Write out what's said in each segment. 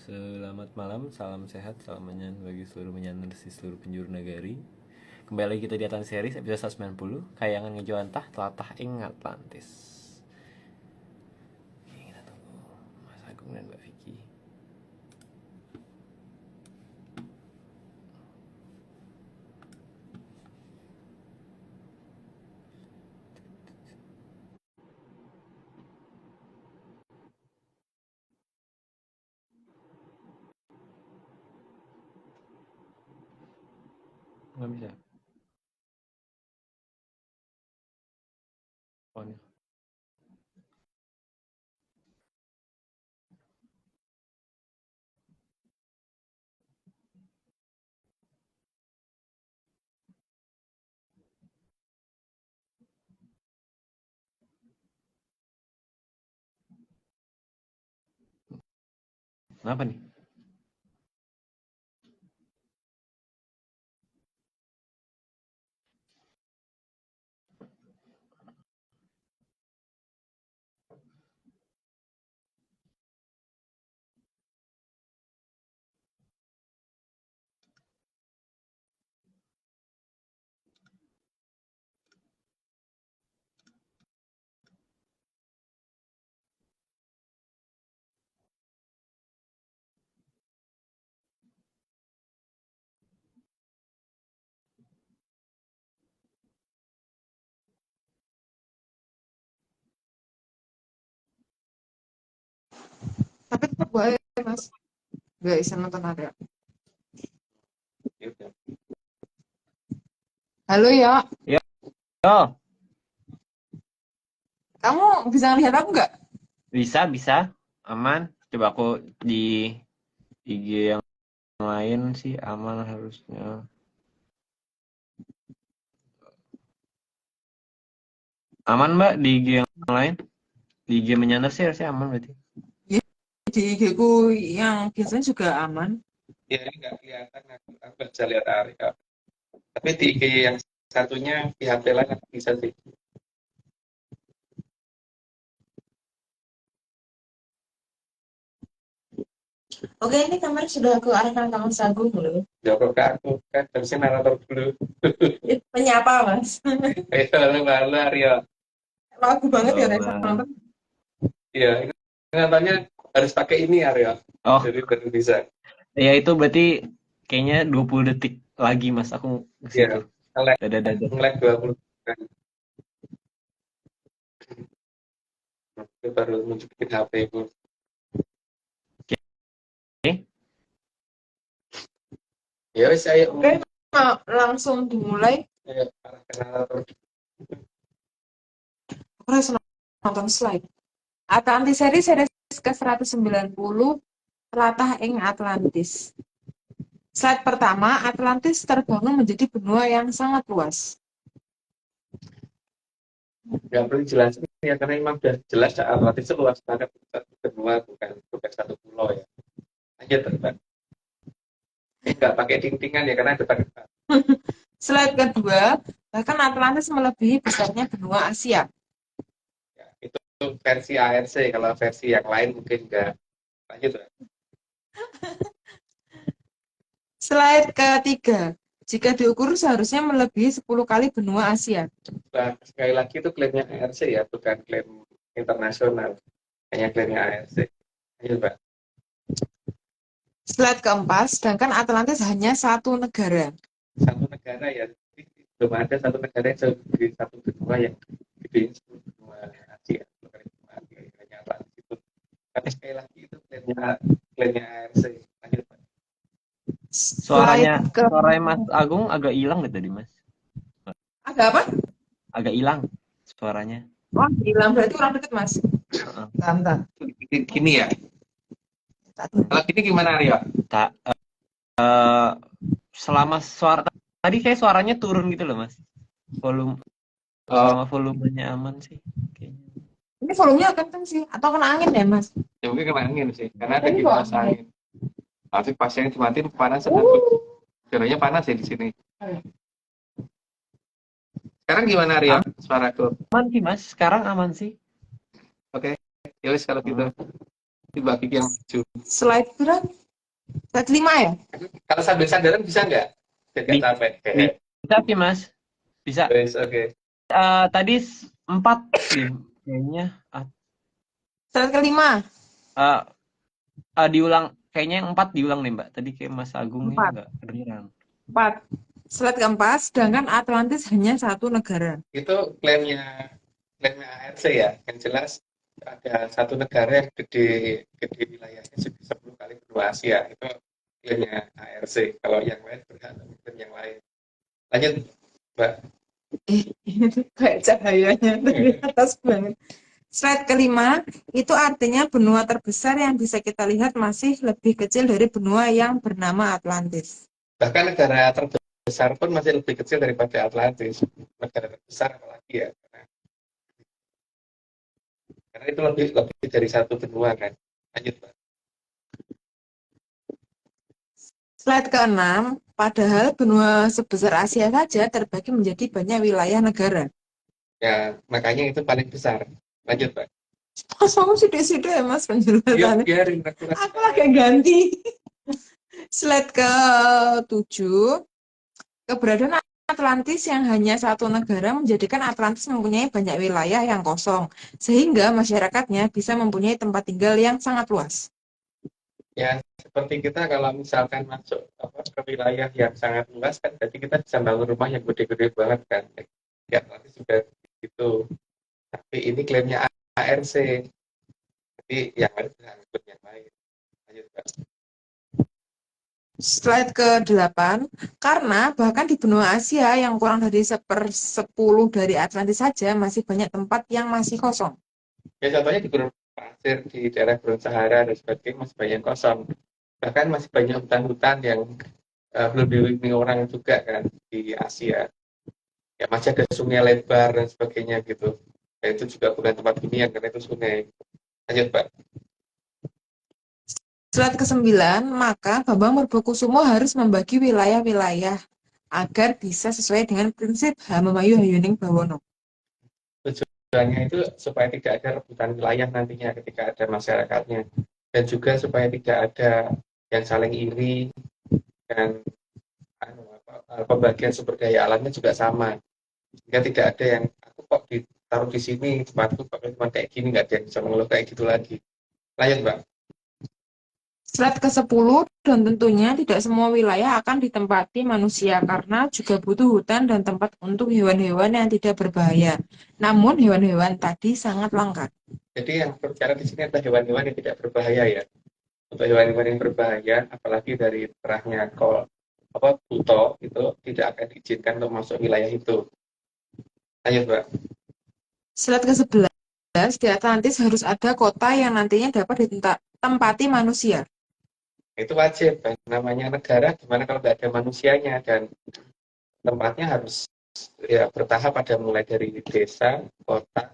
Selamat malam, salam sehat, salam menyan bagi seluruh menyanar di seluruh penjuru negari. Kembali lagi kita di Atan Series episode 190, Kayangan Ngejawantah, Telatah ing Atlantis. Oke, kita tunggu Mas Agung dan Mbak Vicky. Nggak bisa. Oh, ini. Kenapa nih? Tapi tetap boleh mas, nggak bisa nonton Arya. Halo ya, Oh, kamu bisa lihat aku nggak? bisa, aman. Coba aku di IG yang lain sih aman harusnya. Aman Mbak di IG yang lain? Di IG menyanar sih harusnya aman berarti. Ya, di IG ku yang biasanya juga aman. Ya ini nggak kelihatan, aku bisa lihat Arya. Tapi di IG yang satunya di HP lain aku bisa sih. Oke, ini kamera sudah aku arahkan ke Mas Agung loh. Jawab ke aku kan harusnya narator dulu. Menyapa mas. Ayo halo Arya. Lagu banget ya Oh, Reza nonton. Iya, ingatannya harus pakai ini Arya. oh, Jadi baru bisa. ya itu berarti kayaknya 20 detik lagi Mas aku ke Iya, situ. nge-lag Dadah. nge-lag 20 kan. Itu baru nunjukin HP ku. Oke. Ya wis ayo. Oke, langsung dimulai. Ayo arah ke narator. Aku harus nonton slide. Atlantis series ke 190, Telatah ing Atlantis. Slide pertama, Atlantis terbangun menjadi benua yang sangat luas. Nggak perlu jelasin ya karena memang udah jelas Atlantis itu luas banget, satu benua bukan satu pulau ya. Aja terbang. Nggak pakai tintingan ya karena depan. Slide kedua, bahkan Atlantis melebihi besarnya benua Asia. Ya, itu versi ARC, kalau versi yang lain mungkin nggak. Lanjut ya. Slide ketiga, jika diukur seharusnya melebihi 10 kali benua Asia. Nah, sekali lagi itu klaimnya ARC ya, bukan klaim internasional, hanya klaimnya ARC. Lanjut Pak. Slide keempat, sedangkan Atlantis hanya satu negara. Satu negara ya, belum ada satu negara yang seperti satu benua yang gedein seluruh benua Asia, bukan benua Asia, hanya Atlantis itu. Tapi sekali lagi itu klaimnya ARC. Lanjut Pak. Suaranya Slide Mas Agung agak hilang gitu tadi Mas. Agak apa? Agak hilang suaranya. Oh, hilang berarti orang deket mas. Heeh. Bentar. Gini ya. Kalau gini gimana Aryo? Tak selama suara tadi kayak suaranya turun gitu loh Mas. Volume selama volumenya aman sih kayaknya. Ini volumenya kenceng sih, atau kena angin ya mas? Ya mungkin kena angin sih, karena ada Ini kipas kok angin. Tapi pas yang dimatiin panas banget. Caranya panas ya di sini. Sekarang gimana Aryo? Suaraku? Aman sih Mas, sekarang aman sih. Oke, ya wis kalau gitu. Coba Kiki yang maju. Slide berapa? Slide 5 ya? Kalau sambil sandaran bisa nggak? Biar nggak Bi- capek. Bisa sih mas, bisa. Wes, oke. Tadi 4 deh kayaknya. Slide kelima. Ah, diulang, kayaknya yang 4 diulang nih mbak. Tadi kayak Mas Agungnya 4. nggak kedengeran. 4. Slide keempat, sedangkan Atlantis hanya satu negara. Itu klaimnya ARC ya. Yang jelas ada satu negara yang gede wilayahnya 10 kali benua Asia. Itu klaimnya ARC. Kalau yang lain berhak klaim yang lain. Lanjut, Mbak. Ini tuh kayak cahayanya dari atas banget. Slide kelima, itu artinya benua terbesar yang bisa kita lihat masih lebih kecil dari benua yang bernama Atlantis. Bahkan negara terbesar pun masih lebih kecil daripada Atlantis. Negara terbesar apalagi ya. Karena itu lebih dari satu benua kan. Lanjut, Mbak. Slide keenam, padahal benua sebesar Asia saja terbagi menjadi banyak wilayah negara. Ya, makanya itu paling besar. Lanjut, Mbak. Kosong sidik-sidik ya mas penjelasannya. Biarin aku Aku lagi ganti. Slide ke-7, keberadaan Atlantis yang hanya satu negara menjadikan Atlantis mempunyai banyak wilayah yang kosong, sehingga masyarakatnya bisa mempunyai tempat tinggal yang sangat luas. Ya, seperti kita kalau misalkan masuk ke wilayah yang sangat luas kan, berarti kita bisa bangun rumah yang gede-gede banget kan. Ya, nanti juga gitu. Tapi ini klaimnya ARC. Jadi yang lain bisa ngikut yang lain. Lanjut, Mbak. Slide ke-8, karena bahkan di benua Asia yang kurang dari 1/10 dari Atlantis saja masih banyak tempat yang masih kosong. Ya, contohnya di gurun pasir, di daerah gurun Sahara dan sebagainya masih banyak kosong. Bahkan masih banyak hutan-hutan yang belum dihuni orang juga kan di Asia. Ya, masih ada sungai lebar dan sebagainya gitu. Ya, itu juga bukan tempat hunian karena itu sungai. Lanjut, Pak. Slide ke-9, maka Bambang Purbokusumo harus membagi wilayah-wilayah agar bisa sesuai dengan prinsip Hamemayu Hayuning Bawono. Tujuannya itu supaya tidak ada rebutan wilayah nantinya ketika ada masyarakatnya. Dan juga supaya tidak ada yang saling iri dan pembagian sumber daya alamnya juga sama. Sehingga tidak ada yang aku kok ditaruh di sini, tempatku kok cuma kayak gini, nggak ada yang bisa mengeluh kayak gitu lagi. Lanjut, Mbak. Slide ke-10, dan tentunya tidak semua wilayah akan ditempati manusia karena juga butuh hutan dan tempat untuk hewan-hewan yang tidak berbahaya. Namun hewan-hewan tadi sangat langka. Jadi yang berbicara di sini adalah hewan-hewan yang tidak berbahaya ya. Untuk hewan-hewan yang berbahaya, apalagi dari terahnya buto, itu tidak akan diizinkan untuk masuk wilayah itu. Lanjut, Mbak. Slide ke-11, di Atlantis harus ada kota yang nantinya dapat ditempati manusia. Itu wajib, kan? Namanya negara gimana kalau nggak ada manusianya, dan tempatnya harus ya bertahap, ada mulai dari desa, kota,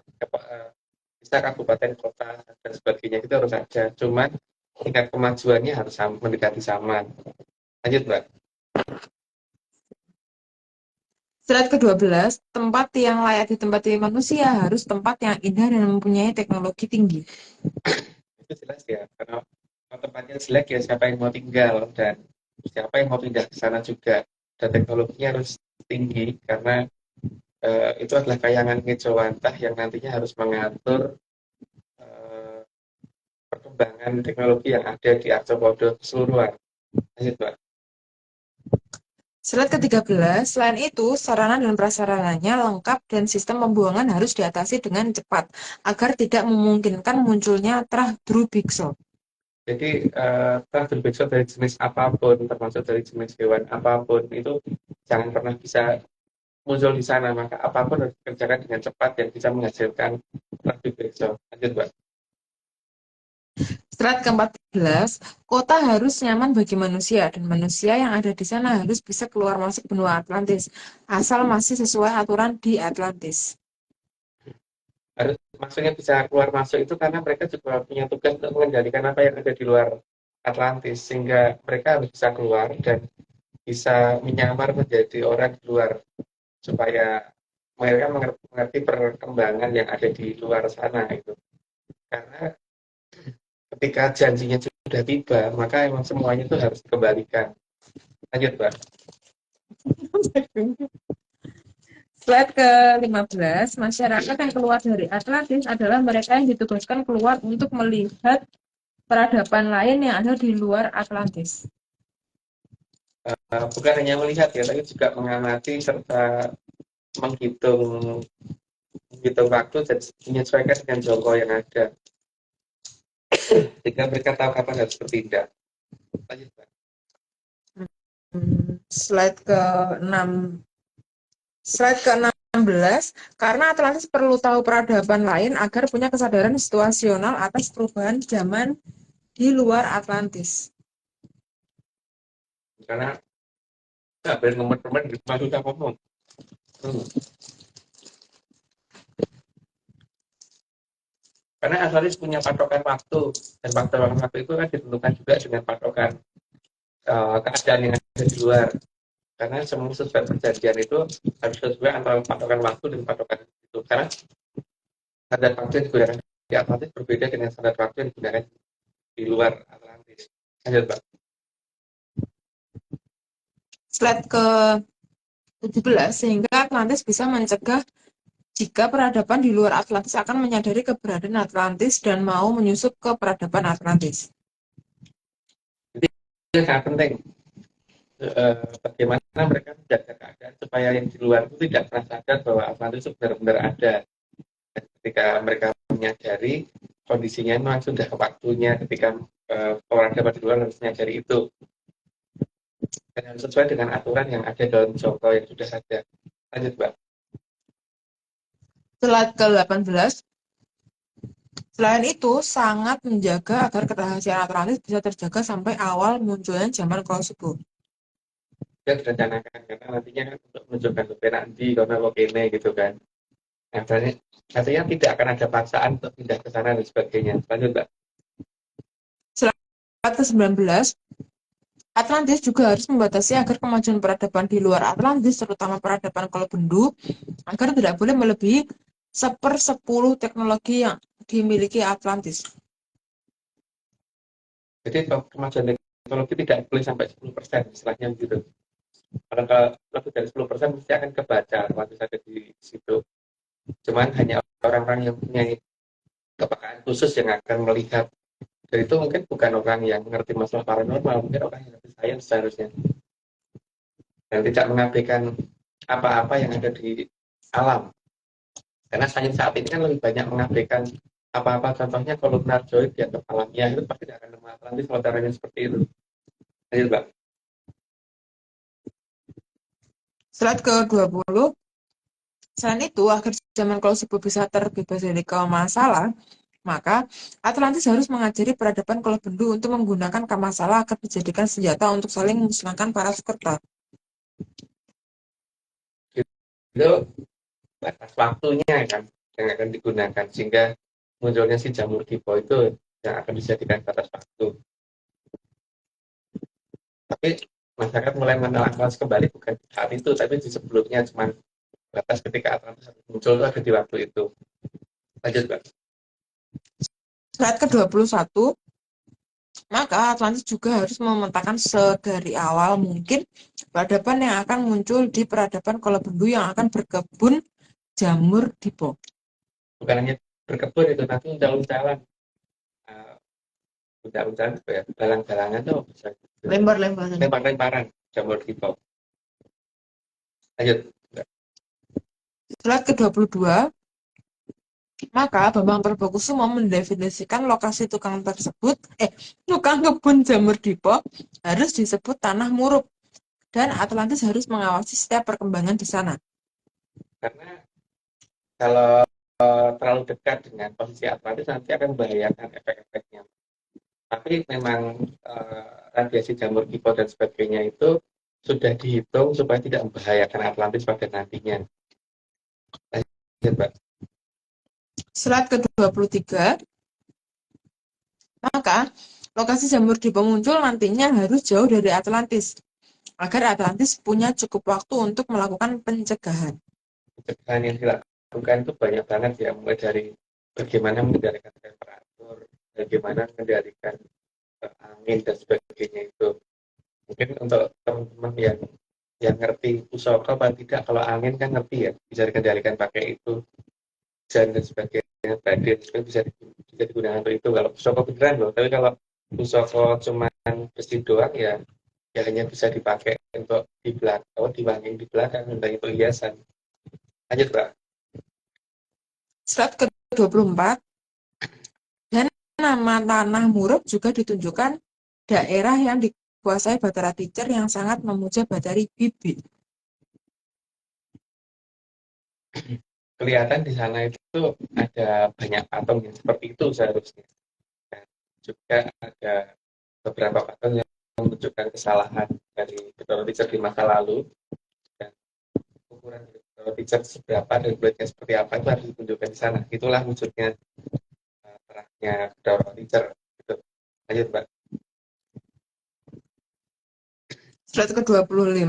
desa, kabupaten, kota, dan sebagainya, itu harus ada. Cuman tingkat kemajuannya harus mendekati sama. Lanjut, Mbak. Slide ke-12, tempat yang layak ditempati manusia harus tempat yang indah dan mempunyai teknologi tinggi. Itu jelas ya, karena kalau tempatnya jelek ya siapa yang mau tinggal, dan siapa yang mau pindah ke sana juga. Dan teknologinya harus tinggi, karena itu adalah kayangan ngejawantah yang nantinya harus mengatur eh, perkembangan teknologi yang ada di Arthropoda keseluruhan. Lanjut, Mbak. Slide ke-13, selain itu, sarana dan prasarananya lengkap dan sistem pembuangan harus diatasi dengan cepat agar tidak memungkinkan munculnya trah Drubiksa. Jadi berbeda dari jenis apapun, termasuk dari jenis hewan apapun, itu jangan pernah bisa muncul di sana. Maka apapun harus dikerjakan dengan cepat yang bisa menghasilkan lebih besok. Lanjut, Mbak. Slide ke-14, kota harus nyaman bagi manusia dan manusia yang ada di sana harus bisa keluar masuk benua Atlantis, asal masih sesuai aturan di Atlantis. Harus maksudnya bisa keluar masuk itu karena mereka juga punya tugas untuk mengendalikan apa yang ada di luar Atlantis, sehingga mereka harus bisa keluar dan bisa menyamar menjadi orang di luar, supaya mereka mengerti perkembangan yang ada di luar sana itu. Karena ketika janjinya sudah tiba, maka emang semuanya itu harus dikembalikan. Lanjut, Mbak. Slide ke-15, masyarakat yang keluar dari Atlantis adalah mereka yang ditugaskan keluar untuk melihat peradaban lain yang ada di luar Atlantis. Bukan hanya melihat ya, tapi juga mengamati serta menghitung waktu dan menyesuaikan dengan jangkau yang ada. Sehingga mereka tahu kapan harus bertindak. Lanjut, Mbak. Slide ke-6. Slide ke-16, karena Atlantis perlu tahu peradaban lain agar punya kesadaran situasional atas perubahan zaman di luar Atlantis. Karena nggak boleh nomor-nomor di rumah kita ngomong. Karena Atlantis punya patokan waktu, dan patokan waktu itu kan ditentukan juga dengan patokan keadaan yang ada di luar. Karena semua sesuai perjanjian itu harus sesuai antara patokan waktu dan patokan itu. Karena standar waktu yang digunakan di Atlantis berbeda dengan standar waktu yang digunakan di luar Atlantis. Lanjut, Pak. Slide ke-17, sehingga Atlantis bisa mencegah jika peradaban di luar Atlantis akan menyadari keberadaan Atlantis dan mau menyusup ke peradaban Atlantis. Itu sangat penting. Bagaimana mereka menjaga keadaan supaya yang di luar itu tidak pernah sadar bahwa Atlantis itu benar-benar ada. Dan ketika mereka menyadari kondisinya memang sudah waktunya ketika orang dapat di luar harus menyadari itu. Dan harus sesuai dengan aturan yang ada dalam jangkau yang sudah ada. Lanjut, Mbak. Slide ke-18, selain itu sangat menjaga agar kerahasiaan Atlantis bisa terjaga sampai awal munculnya zaman Kolosubo. Dia direncanakan karena nantinya kan untuk menunjukkan lebih nanti karena ini gitu kan. Nah, artinya tidak akan ada paksaan untuk pindah ke sana dan sebagainya. Lanjut, Mbak. Slide ke-19, Atlantis juga harus membatasi agar kemajuan peradaban di luar Atlantis, terutama peradaban Kolobendu, agar tidak boleh melebihi 1/10 teknologi yang dimiliki Atlantis. Jadi kemajuan teknologi tidak boleh sampai 10%, istilahnya gitu. Kalau lebih dari 10% mesti akan kebaca Atlantis ada di situ. Cuman hanya orang-orang yang punya kepekaan khusus yang akan melihat. Dan itu mungkin bukan orang yang mengerti masalah paranormal, mungkin orang yang mengerti sains seharusnya. Dan tidak mengabaikan apa-apa yang ada di alam. Karena sains saat ini kan lebih banyak mengabaikan apa-apa, contohnya kolumnar joint di atas alamnya, itu pasti tidak akan nemu Atlantis kalau caranya seperti itu. Ayo, Mbak. Slide ke-20, selain itu, agar zaman Kolosubo bisa terbebas dari Kamasalah, maka Atlantis harus mengajari peradaban Kolobendu untuk menggunakan Kamasalah agar dijadikan senjata untuk saling memusnahkan para Sukerta. Itu batas waktunya kan yang akan digunakan sehingga munculnya si jamur Dipo itu yang akan dijadikan batas waktu. Tapi masyarakat mulai mengenal Atlantis kembali bukan saat itu, tapi di sebelumnya cuma batas ketika Atlantis muncul itu ada di waktu itu. Lanjut, Mbak. Slide ke-21, maka Atlantis juga harus memetakan sedari awal mungkin peradaban yang akan muncul di peradaban Kolobendu yang akan berkebun jamur Dipo. Bukan hanya berkebun itu, nanti uncal-uncalan. Uncal-uncalan itu ya, galang-galangan tuh bisa. Lempar-lemparan jamur Dipo. Lanjut. Slide ke-22, maka Bambang Purbokusumo mendefinisikan lokasi tukang kebun jamur Dipo harus disebut tanah muruk dan Atlantis harus mengawasi setiap perkembangan di sana. Karena kalau terlalu dekat dengan posisi Atlantis nanti akan membahayakan efek-efeknya. Tapi memang radiasi jamur Dipo dan sebagainya itu sudah dihitung supaya tidak membahayakan Atlantis pada nantinya. Lanjut, Mbak. Slide ke-23, maka lokasi jamur Dipo muncul nantinya harus jauh dari Atlantis agar Atlantis punya cukup waktu untuk melakukan pencegahan. Pencegahan yang dilakukan itu banyak banget ya, mulai dari bagaimana mengendalikan temperatur, bagaimana mengendalikan angin dan sebagainya itu. Mungkin untuk teman-teman yang ngerti pusaka apa tidak, kalau angin kan ngerti ya, bisa dikendalikan pakai itu, hujan dan sebagainya, badai juga bisa digunakan untuk itu kalau pusaka beneran loh. Tapi kalau pusaka cuman besi doang ya, ya hanya bisa dipakai untuk di belakang, diwangi di belakang, untuk itu hiasan. Lanjut, Pak. Slide ke-24, dan nama tanah Muruk juga ditunjukkan daerah yang dikuasai Bathara Teacher yang sangat memuja Bathari Bibi. Kelihatan di sana itu ada banyak patung yang seperti itu seharusnya. Dan juga ada beberapa patung yang menunjukkan kesalahan dari Bathara Teacher di masa lalu, dan ukuran Bathara Teacher seberapa dan beratnya seperti apa itu harus ditunjukkan di sana. Itulah wujudnya terahnya Bathara Teacher. Gitu. Lanjut, Mbak. Slide ke-25,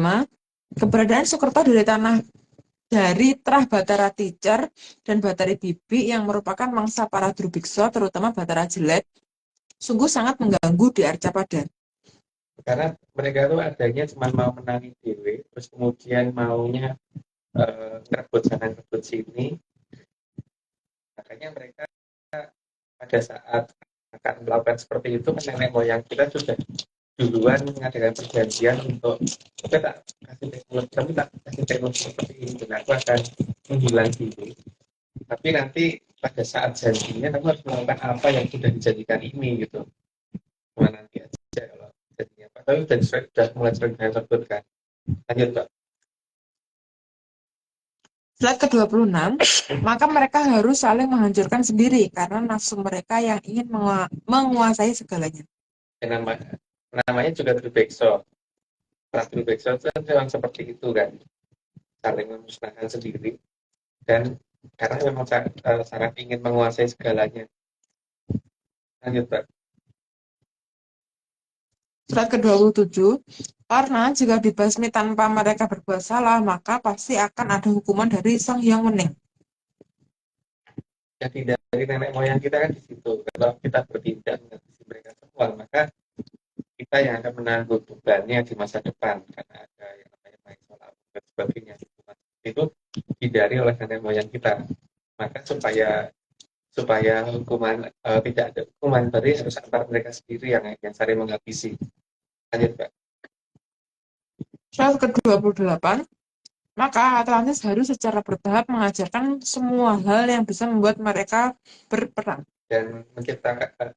keberadaan Sukerto dari terah Bathara Teacher dan Bathari Bibi yang merupakan mangsa para Drubiksa, terutama Bathara Jelek, sungguh sangat mengganggu di Arcapada. Karena mereka tuh adanya cuma mau menangi dewe, terus kemudian maunya ngerebut sana ngerebut sini. Makanya mereka pada saat akan melakukan seperti itu, nenek moyang kita sudah duluan mengadakan perjanjian untuk kita tak kasih teknologi, tapi tak kasih teknologi seperti ini, dan aku akan menghilang dulu. Tapi nanti pada saat janjinya kamu harus melakukan apa yang sudah dijanjikan ini gitu. Cuma nanti aja kalau janjinya apa. Tapi sudah mulai sering tersebut kan. Lanjut, Pak. Slide ke-26, maka mereka harus saling menghancurkan sendiri karena nafsu mereka yang ingin menguasai segalanya. Dan namanya juga Drubeksa. Drubeksa itu memang seperti itu kan, saling memusnahkan sendiri, dan karena memang sangat ingin menguasai segalanya. Lanjut, Pak. Slide ke-27, karena jika dibasmi tanpa mereka berbuat salah, maka pasti akan ada hukuman dari Sang Hyang Wening. Jadi dari nenek moyang kita kan di situ. Kalau kita bertindak menghabisi mereka semua, maka kita yang akan menanggung bebannya di masa depan, karena ada yang namanya masalah dan sebagainya. Itu dihindari oleh nenek moyang kita. Maka supaya hukuman tidak ada hukuman, berarti harus antar mereka sendiri yang saling menghabisi. Lanjut, Pak. Slide ke-28, maka Atlantis harus secara bertahap mengajarkan semua hal yang bisa membuat mereka berperang. Dan menciptakan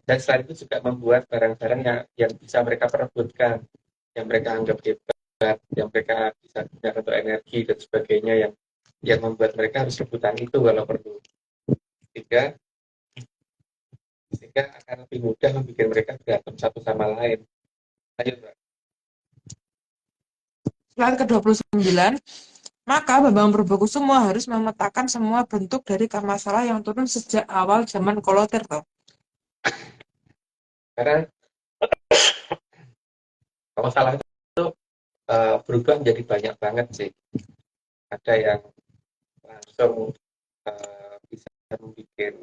dan selain itu juga membuat barang-barang yang bisa mereka perebutkan, yang mereka anggap hebat, yang mereka bisa gunakan untuk energi dan sebagainya, yang membuat mereka harus rebutan itu kalau perlu, sehingga akan lebih mudah membuat mereka berantem satu sama lain. Lanjut, Pak. Slide ke-29, maka Bambang Purbokusumo harus memetakan semua bentuk dari Karmasala yang turun sejak awal zaman Kolotirto. Karena kalau salah itu berubah menjadi banyak banget sih. Ada yang langsung bisa membuat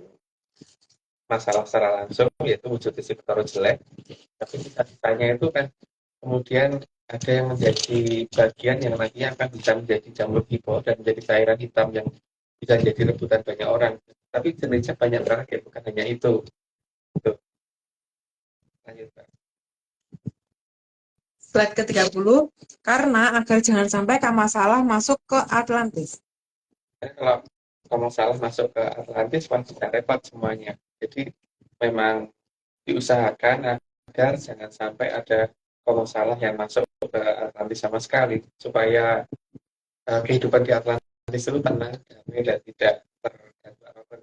masalah secara langsung, yaitu wujud isi Bathara Jelek. Tapi sisa-sisanya itu kan kemudian ada yang menjadi bagian yang nantinya akan bisa menjadi jamur hipo dan menjadi cairan hitam yang bisa jadi rebutan banyak orang. Tapi jenisnya banyak banget ya, bukan hanya itu. Gitu. Lanjut, Pak. Slide ke-30, karena agar jangan sampai Kamasalah masuk ke Atlantis. Karena kalau salah masuk ke Atlantis, pasti repot semuanya. Jadi memang diusahakan agar jangan sampai ada salah yang masuk ke Atlantis sama sekali, supaya kehidupan di Atlantis itu tenang, damai, dan tidak terganggu apapun.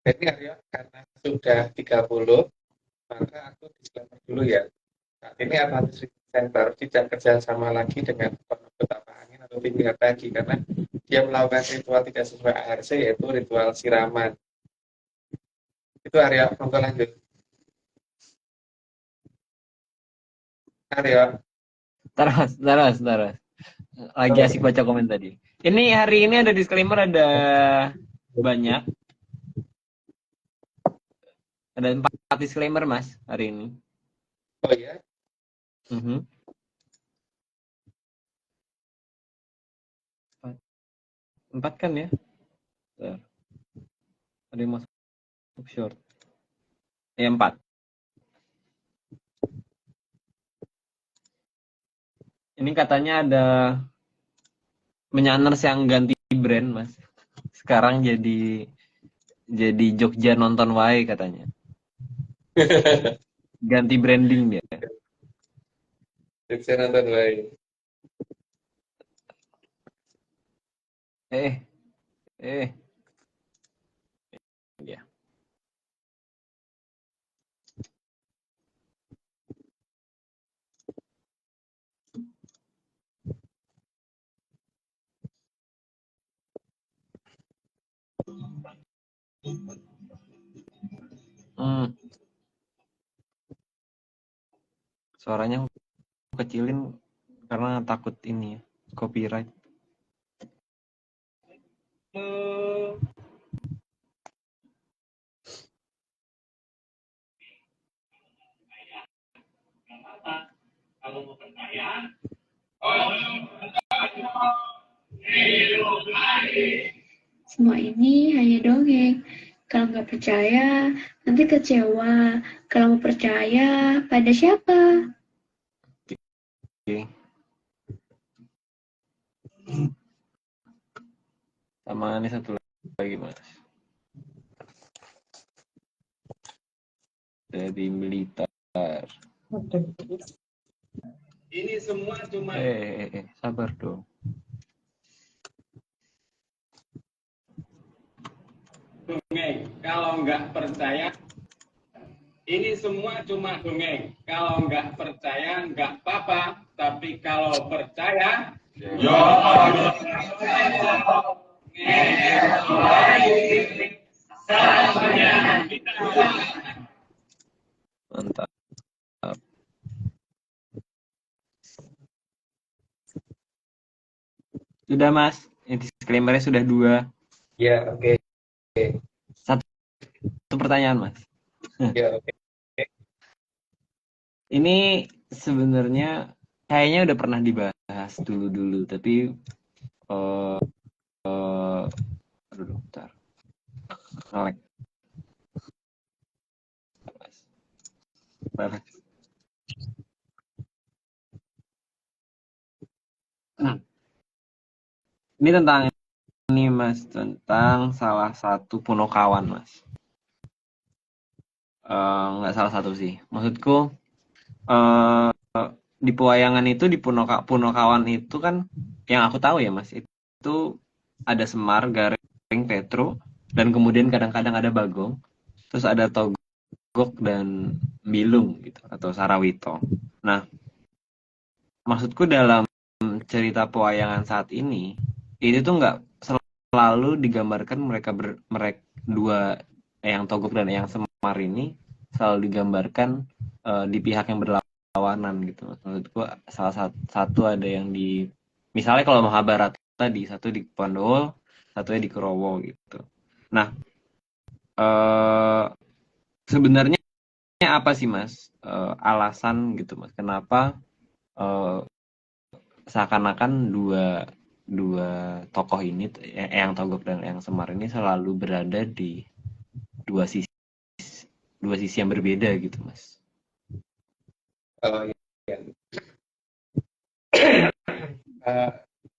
Jadi Arya, karena sudah 30, maka aku disclaimer dulu ya. Saat ini Atlantis Center tidak kerja sama lagi dengan Petapa Angin atau Tingkat lagi, karena dia melakukan ritual tidak sesuai ARC, yaitu ritual siraman. Itu Arya, monggo lanjut. Arya. Terus. Lagi asik baca komen tadi. Ini hari ini ada disclaimer, ada banyak. Ada 4 disclaimer Mas hari ini. Oh ya, Mhm. 4 kan ya? Bentar. Ada yang masuk short. Ya 4. Ini katanya ada Menyanners yang ganti brand Mas. Sekarang jadi Jogja nonton wae katanya. Ganti branding dia. saya nonton baik. Eh, eh. Ya. Hmm, suaranya aku kecilin karena takut ini ya, copyright. Semua ini hanya dongeng. Kalau nggak percaya, nanti kecewa. Kalau mau percaya, pada siapa? Oke. Sama ini satu lagi Mas. Dari Blitar. Ini semua cuma Sabar dong. dongeng. Kalau nggak percaya, ini semua cuma dongeng. Kalau nggak percaya, nggak apa-apa. Tapi kalau percaya, yo. Mantap. Sudah Mas, ini disclaimernya sudah 2. Ya, oke. Satu pertanyaan Mas. Ya, oke. Ini sebenarnya kayaknya udah pernah dibahas dulu, tapi aduh, bentar. Ngelek. Mas. Ini tentang ini Mas, tentang salah satu Punokawan Mas. Nggak salah satu sih. Maksudku di pewayangan itu di Punokawan itu kan yang aku tahu ya Mas, itu ada Semar, Gareng, Petro, dan kemudian kadang-kadang ada Bagong, terus ada Togok dan Bilung gitu atau Sarawito. Nah, maksudku dalam cerita pewayangan saat ini tuh nggak selalu digambarkan mereka dua, yang Togok dan yang Semar ini selalu digambarkan di pihak yang berlawanan gitu. Maksudku salah satu ada yang di, misalnya kalau Mahabharata tadi, satu di Pandowo, satunya di Kurawa gitu. Nah, sebenarnya apa sih Mas alasan gitu Mas, kenapa seakan-akan dua tokoh ini, yang Togok dan yang Semar ini selalu berada di dua sisi yang berbeda gitu Mas. Oh iya.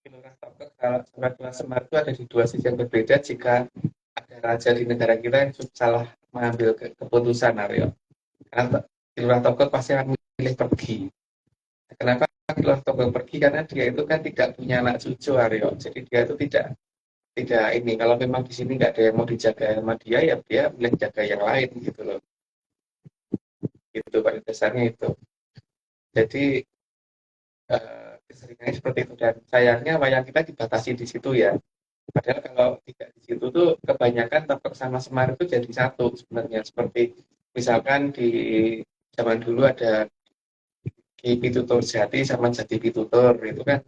Kilurah Togok sama Kilurah Semar itu ada di dua sisi yang berbeda jika ada raja di negara kita yang salah mengambil keputusan, Aryo. Karena Kilurah Togok pasti akan memilih pergi. Kenapa Kilurah Togok pergi? Karena dia itu kan tidak punya anak cucu, Aryo. Jadi dia itu tidak ini. Kalau memang di sini nggak ada yang mau dijaga sama dia, ya dia boleh jaga yang lain gitu loh. Gitu pada dasarnya itu. Jadi keseringannya seperti itu, dan sayangnya wayang kita dibatasi di situ ya. Padahal kalau tidak di situ tuh kebanyakan Togok sama Semar itu jadi satu sebenarnya. Seperti misalkan di zaman dulu ada Ki Pitutur Jati sama Jati Pitutur, itu kan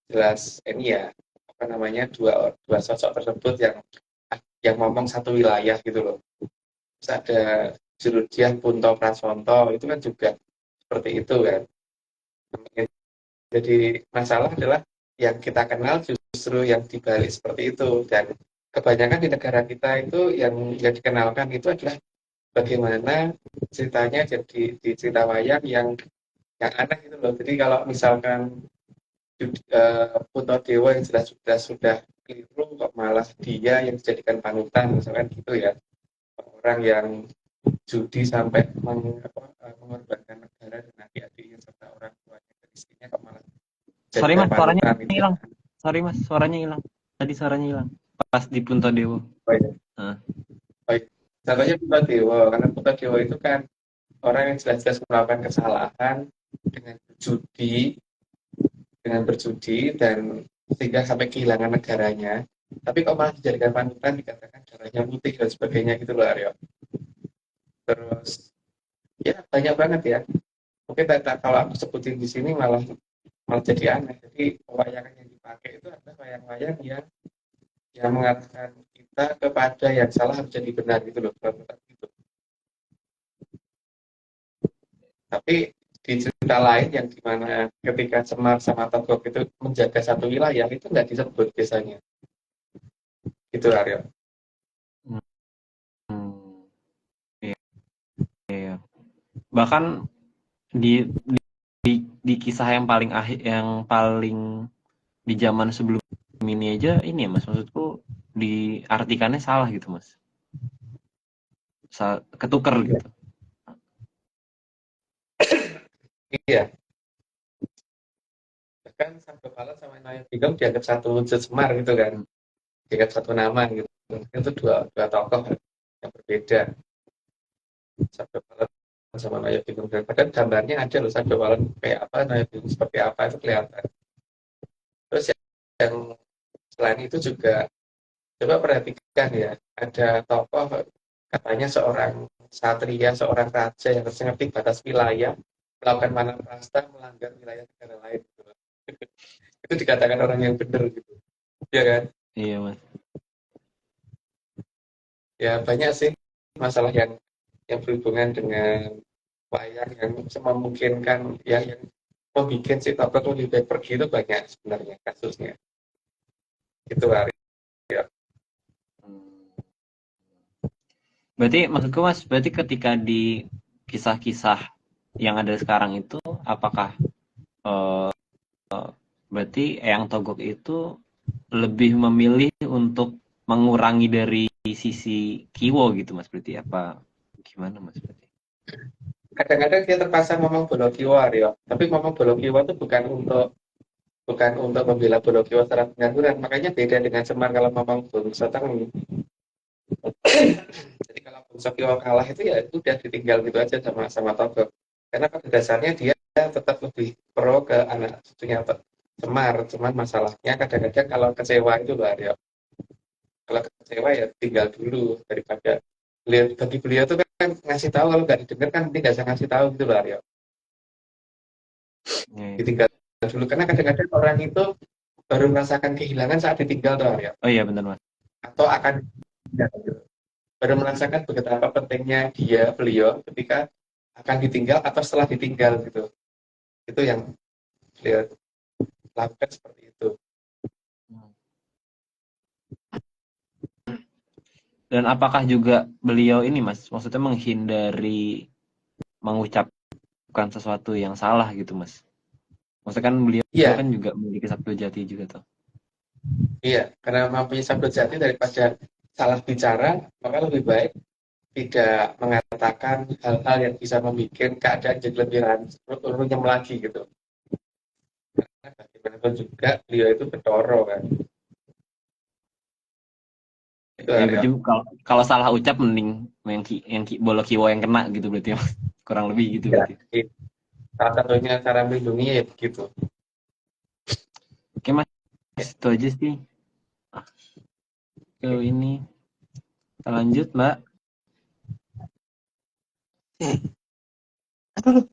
jelas ini ya, apa namanya, dua sosok tersebut yang ngomong satu wilayah gitu loh. Terus ada Jerudiah Punto Prasonto itu kan juga seperti itu kan. Jadi masalah adalah yang kita kenal justru yang dibalik seperti itu, dan kebanyakan di negara kita itu yang dikenalkan itu adalah bagaimana ceritanya jadi di cerita wayang yang aneh gitu loh. Jadi kalau misalkan Punto Dewa yang jelas sudah keliru kok malah dia yang dijadikan panutan misalkan gitu ya, orang yang judi sampai mengorbankan negara dan adik-adiknya serta orang tuanya dan istrinya kok malah Sorry jadikan mas, suaranya panutan itu. hilang. Sorry mas, suaranya hilang. Tadi suaranya hilang. Pas di Punto Dewo. Baik. Nah. Baik. Contohnya Punto Dewa, karena Punto Dewa itu kan orang yang jelas-jelas melakukan kesalahan dengan berjudi dan sehingga sampai kehilangan negaranya. Tapi kok malah dijadikan panutan, dikatakan darahnya putih dan sebagainya gitu loh Aryo. Terus ya banyak banget ya. Mungkin kalau aku sebutin di sini malah jadi aneh. Jadi wayangan yang dipakai itu adalah wayang-wayang yang mengatakan kita kepada yang salah harus jadi benar gitu loh. Gitu. Tapi di cerita lain yang dimana ketika Semar sama Togog itu menjaga satu wilayah itu nggak disebut biasanya. Itu Aryo. Iya. Bahkan di kisah yang paling di zaman sebelum ini aja ini ya mas, maksudku diartikannya salah gitu mas, ketuker gitu. Iya. Bahkan Sabdopalat sama Naya Bigong dianggap satu wujud Semar gitu kan, dianggap satu nama gitu. Itu dua tokoh yang berbeda. Sabdopalat sama Naya Bigong. Padahal gambarnya ada loh Sabdopalat kayak apa, Naya Bigong seperti apa itu kelihatan. Terus yang selain itu juga coba perhatikan ya, ada tokoh katanya seorang satria, seorang raja yang harus ngerti batas wilayah, melakukan manaprasta melanggar wilayah negara lain gitu. Itu dikatakan orang yang benar gitu, ya kan? Iya mas. Ya banyak sih masalah yang berhubungan dengan wayang yang memungkinkan ya yang membuat si tokoh lebih baik pergi itu banyak sebenarnya kasusnya. Itu hari. Ya. Berarti maksudku mas, berarti ketika di kisah-kisah yang ada sekarang itu, apakah berarti Eyang Togog itu lebih memilih untuk mengurangi dari sisi Kiwo gitu mas, berarti apa gimana mas berarti? Kadang-kadang dia terpaksa ngomong Bolokiwo Aryo, tapi ngomong Bolokiwo itu bukan untuk membela Bolokiwo secara benar-benar, makanya beda dengan Semar kalau ngomong Bungso Tengi. Jadi kalau Bungso Kiwo kalah itu ya udah ditinggal gitu aja sama Togog, karena pada dasarnya dia tetap lebih pro ke anak cucunya Semar, cuman masalahnya kadang-kadang kalau kecewa itu loh Aryo, kalau kecewa ya tinggal dulu daripada bagi beliau itu kan ngasih tahu, kalau nggak didengar kan nanti nggak usah ngasih tahu gitu loh Aryo. Ditinggal dulu, karena kadang-kadang orang itu baru merasakan kehilangan saat ditinggal tuh Aryo. Oh iya benar mas. Atau akan baru merasakan betapa pentingnya beliau ketika akan ditinggal atau setelah ditinggal gitu. Itu yang beliau lakukan seperti itu. Dan apakah juga beliau ini mas, maksudnya menghindari mengucapkan sesuatu yang salah gitu mas? Maksudnya kan beliau kan juga memiliki sabdo jati juga tuh. Iya, karena mempunyai sabdo jati daripada salah bicara, maka lebih baik tidak mengatakan hal-hal yang bisa membuat keadaan jadi lebih runyam lagi gitu. Karena bagaimanapun juga beliau itu Betoro kan. Ya, berarti kalau salah ucap mending yang Bolokiwo yang kena gitu berarti mas. Kurang lebih gitu ya, berarti. Salah satunya cara melindungi ya begitu. Oke mas, itu aja sih. Ini kita lanjut mbak. Aduh.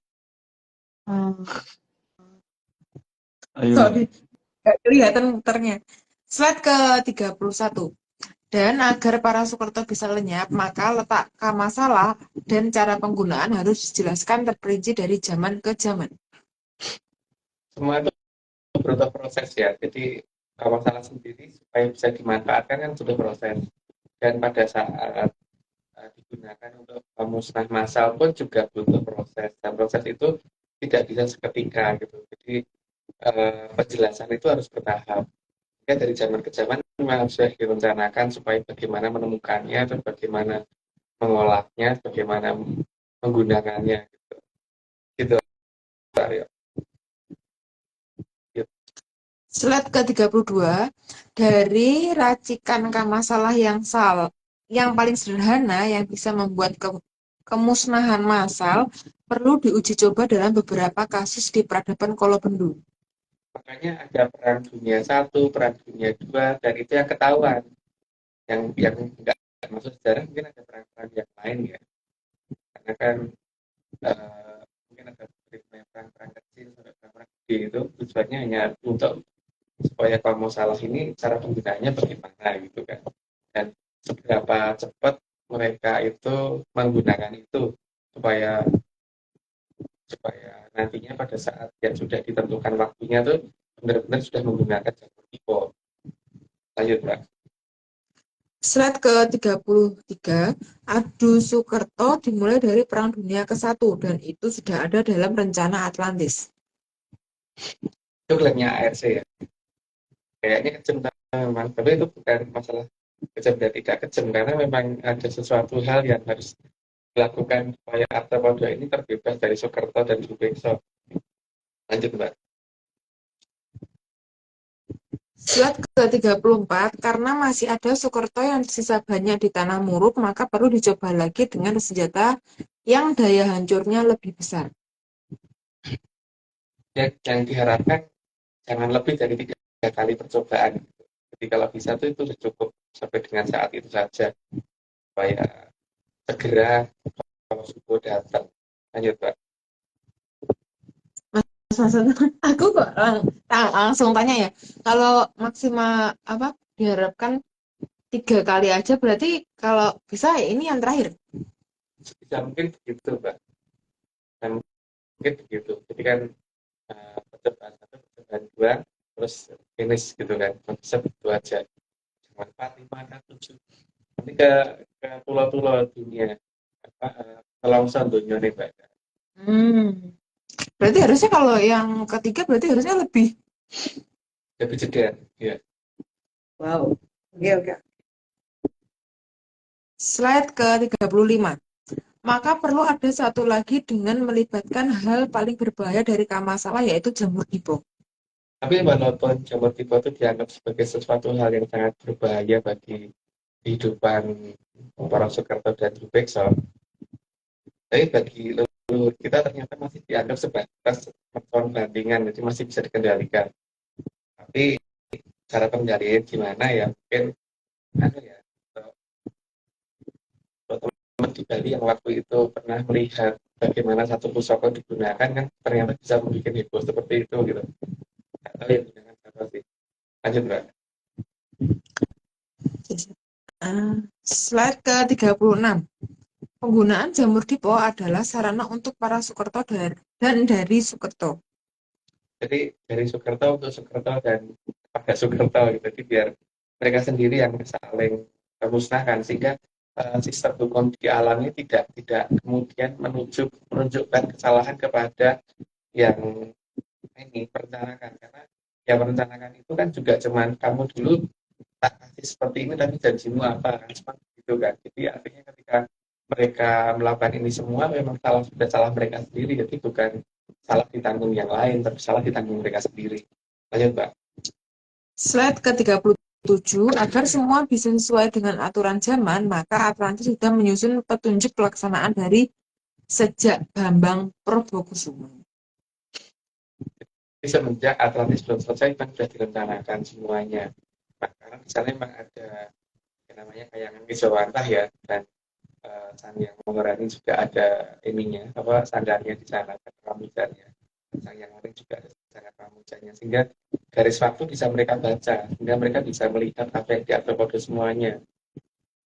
Ayo. Sorry, nggak kelihatan muternya. Slide ke 31. Dan agar para Soekerto bisa lenyap, maka letak Kamasalah dan cara penggunaan harus dijelaskan terperinci dari zaman ke zaman. Semua itu butuh proses ya. Jadi masalah sendiri supaya bisa dimanfaatkan kan sudah proses. Dan pada saat digunakan untuk pemusnah massal pun juga butuh proses. Dan proses itu tidak bisa seketika gitu. Jadi penjelasan itu harus bertahap. Ya, dari zaman ke zaman memang sudah direncanakan supaya bagaimana menemukannya dan bagaimana mengolahnya, bagaimana menggunakannya gitu. Gitu, Aryo. Gitu. Slide ke-32, dari racikan Kamasalah yang paling sederhana yang bisa membuat kemusnahan massal perlu diuji coba dalam beberapa kasus di peradaban Kolobendu. Makanya ada perang dunia 1, perang dunia 2, dan itu yang ketahuan. Yang enggak masuk sejarah mungkin ada perang-perang yang lain ya. Karena kan mungkin ada perang-perang kecil sampai perang-perang gede itu tujuannya hanya untuk supaya kalau mau salah ini cara penggunaannya bagaimana gitu kan. Dan seberapa cepat mereka itu menggunakan itu supaya supaya nantinya pada saat yang sudah ditentukan waktunya tuh benar-benar sudah menggunakan jalur tipe. Lanjut, Mbak. Slide ke-33, Adu Soekerto dimulai dari Perang Dunia ke-1 dan itu sudah ada dalam rencana Atlantis. Itu klaimnya ARC ya. Kayaknya kejam memang, tapi itu bukan masalah kejam dan tidak kejam karena memang ada sesuatu hal yang harus dilakukan supaya arthropoda ini terbebas dari Soekerto dan Subekso. Lanjut, Mbak. Slide ke-34, karena masih ada Soekerto yang tersisa banyak di Tanah Muruk, maka perlu dicoba lagi dengan senjata yang daya hancurnya lebih besar. Yang diharapkan jangan lebih dari 3 kali percobaan. Jadi kalau bisa itu sudah cukup sampai dengan saat itu saja supaya segera kalau subuh datang. Lanjut, Pak. Aku kok langsung tanya ya, kalau maksimal diharapkan 3 kali aja, berarti kalau bisa ya ini yang terakhir. Bisa mungkin begitu, Pak. Dan mungkin begitu. Jadi kan percobaan 1, percobaan 2, terus finish gitu kan. Bisa begitu aja. Cuma 4, 5, 6, 7. Nanti ke pulau-pulau dunia. Longsor dunia nih, Pak. Berarti harusnya kalau yang ketiga berarti harusnya lebih. Lebih jeda, ya. Wow. Oke. Slide ke-35. Maka perlu ada satu lagi dengan melibatkan hal paling berbahaya dari Kamasalah, yaitu jamur tibo. Tapi walaupun jamur tipe itu dianggap sebagai sesuatu hal yang sangat berbahaya bagi kehidupan para Soekarno dan Subekso, tapi bagi leluhur kita ternyata masih dianggap sebatas persoalan bandingan, jadi masih bisa dikendalikan. Tapi cara pengendalian gimana ya? Mungkin ya, teman di Bali yang waktu itu pernah melihat bagaimana satu pusaka digunakan kan ternyata bisa membuat heboh seperti itu gitu. Atau yang digunakan apa sih? Lanjut, Mbak. Slide ke-36. Penggunaan jamur tibo adalah sarana untuk para Soekerto dan dari Soekerto. Jadi dari Soekerto untuk Soekerto dan pada Soekerto gitu. Jadi biar mereka sendiri yang saling memusnahkan sehingga sistem hukum di alamnya tidak kemudian menunjukkan kesalahan kepada yang ini merencanakan, karena yang merencanakan itu kan juga cuman kamu dulu tak kasih seperti ini tapi janjimu apa kan seperti itu kan. Jadi artinya ketika mereka melakukan ini semua memang sudah salah mereka sendiri, jadi bukan salah ditanggung yang lain tapi salah ditanggung mereka sendiri. Lanjut, Mbak. Slide ke-37, agar semua bisa sesuai dengan aturan zaman, maka Atlantis sudah menyusun petunjuk pelaksanaan dari sejak Bambang Probokusumo. Jadi semenjak Atlantis belum selesai memang sudah direncanakan semuanya. Nah, karena di sana memang ada yang namanya kayangan Wijawantah ya, dan Sang Yang Mengerani juga ada ininya, sandarnya di sana, pramujanya. Sang Yang Lain juga ada sangat pramujanya, sehingga garis waktu bisa mereka baca, sehingga mereka bisa melihat apa yang diatur pada semuanya.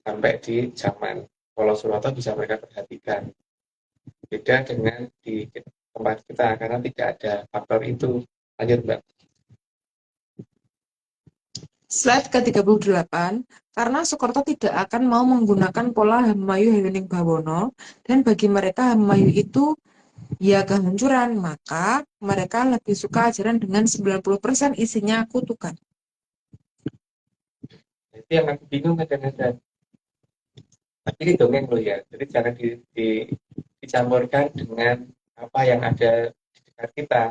sampai di zaman Polo Suroto bisa mereka perhatikan. Beda dengan di tempat kita karena tidak ada faktor itu. Lanjut, Mbak. Slide ke-38, karena Soekarno tidak akan mau menggunakan pola Hamayu Hamengkubuwono, dan bagi mereka Hamayu itu ya kehancuran, maka mereka lebih suka ajaran dengan 90% isinya kutukan. Itu yang aku bingung kadang-kadang. Tapi ini dongeng loh ya, jadi jangan dicampurkan dengan apa yang ada di dekat kita.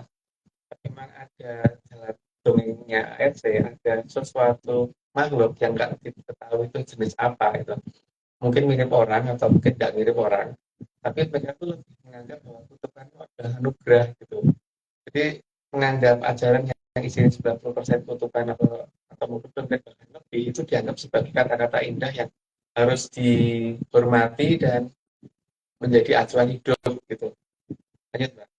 Memang ada dalam dongengnya ARC, ada sesuatu makhluk yang nggak kita tahu itu jenis apa itu. Mungkin mirip orang atau mungkin nggak mirip orang. Tapi mereka tuh lebih menganggap bahwa kutukan itu adalah anugerah gitu. Jadi menganggap ajaran yang isinya 90% kutukan atau mungkin bahkan lebih itu dianggap sebagai kata-kata indah yang harus dihormati dan menjadi acuan hidup gitu. Lanjut, Mbak.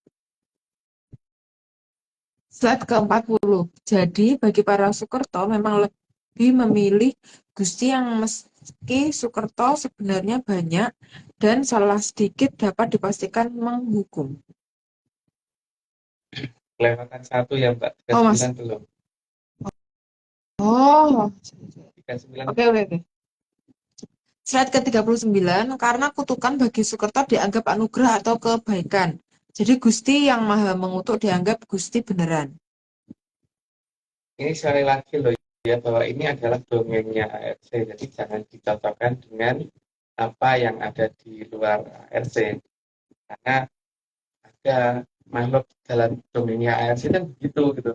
Slide ke-40. Jadi bagi para Soekerto memang lebih memilih Gusti yang meski Soekerto sebenarnya banyak dan salah sedikit dapat dipastikan menghukum. Kelewatan satu ya, Mbak. Oh, Mas. 39 belum. Oh, 39 oke. Slide ke-39, karena kutukan bagi Soekerto dianggap anugerah atau kebaikan. Jadi Gusti yang maha mengutuk dianggap Gusti beneran. ini sekali lagi loh ya bahwa ini adalah dongengnya ARC, jadi jangan dicocokkan dengan apa yang ada di luar ARC karena ada makhluk dalam dongengnya ARC kan begitu gitu,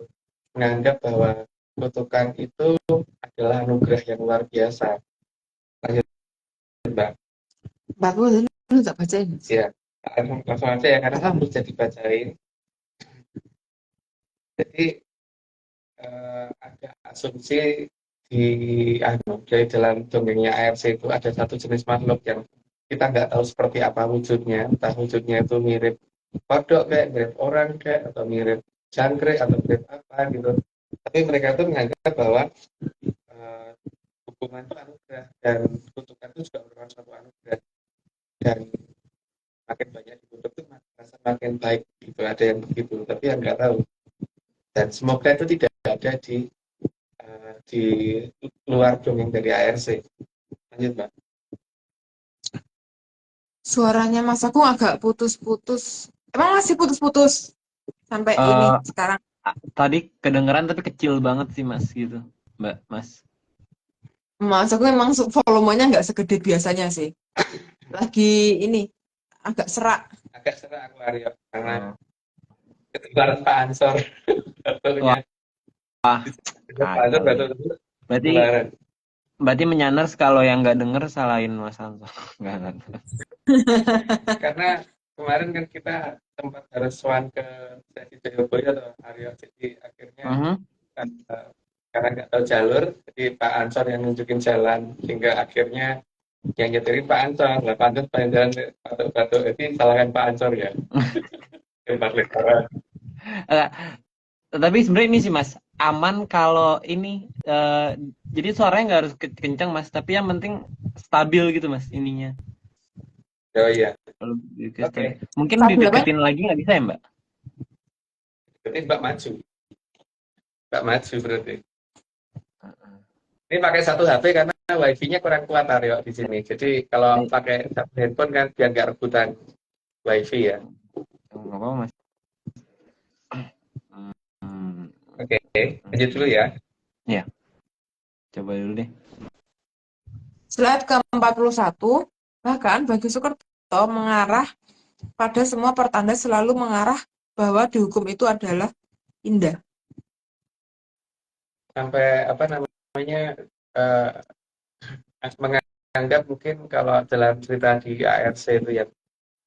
menganggap bahwa kutukan itu adalah anugerah yang luar biasa. Lanjut, Mbak. Bagus, lu tak bacain. Ya, langsung aja ya karena kan bisa dibacain. Jadi ada asumsi dari dalam dongengnya ARC itu ada satu jenis makhluk yang kita nggak tahu seperti apa wujudnya, entah wujudnya itu mirip kodok kayak mirip orang kayak atau mirip jangkrik atau mirip apa gitu. Tapi mereka tuh menganggap bahwa hukuman itu anugerah dan kutukan itu juga merupakan suatu anugerah dan makin banyak dikutuk itu rasa makin baik gitu. Ada yang begitu, tapi yang nggak tahu. Dan semoga itu tidak ada di luar dongeng dari ARC. Lanjut, Mbak. Suaranya Mas Agung agak putus-putus. Emang masih putus-putus sampai ini sekarang? Tadi kedengeran tapi kecil banget sih Mas gitu, Mbak, Mas. Mas Agung emang volumenya nggak segede biasanya sih. Lagi ini agak serak. Agak serak aku Aryo karena ketebaran Pak Ansor. Wah, Pak Ansor berarti menyanners kalau yang nggak denger salahin Mas Ansor. Nggak. Karena kemarin kan kita sempat harus soan ke sesi Joyoboyo atau Aryo, jadi akhirnya karena nggak tahu jalur, jadi Pak Ansor yang nunjukin jalan sehingga akhirnya yang nyetirin Pak Ansor. Lah Pak Ansor pengen jalan batuk-batuk, jadi salahkan Pak Ansor ya. Tapi sebenarnya ini sih Mas, aman kalau ini jadi suaranya nggak harus kencang Mas, tapi yang penting stabil gitu Mas ininya. Oh iya. Okay. Mungkin dideketin lagi nggak bisa ya Mbak? Berarti Mbak maju. Mbak maju berarti. Ini pakai satu HP karena wifi-nya kurang kuat Aryo di sini. Jadi kalau pakai satu handphone kan biar nggak rebutan wifi ya. Nggak apa-apa Mas. Oke, lanjut dulu ya. Ya, coba dulu deh. Slide ke-41, bahkan bagi Soekerto mengarah pada semua pertanda selalu mengarah bahwa dihukum itu adalah indah. Sampai apa namanya menganggap mungkin kalau dalam cerita di ARC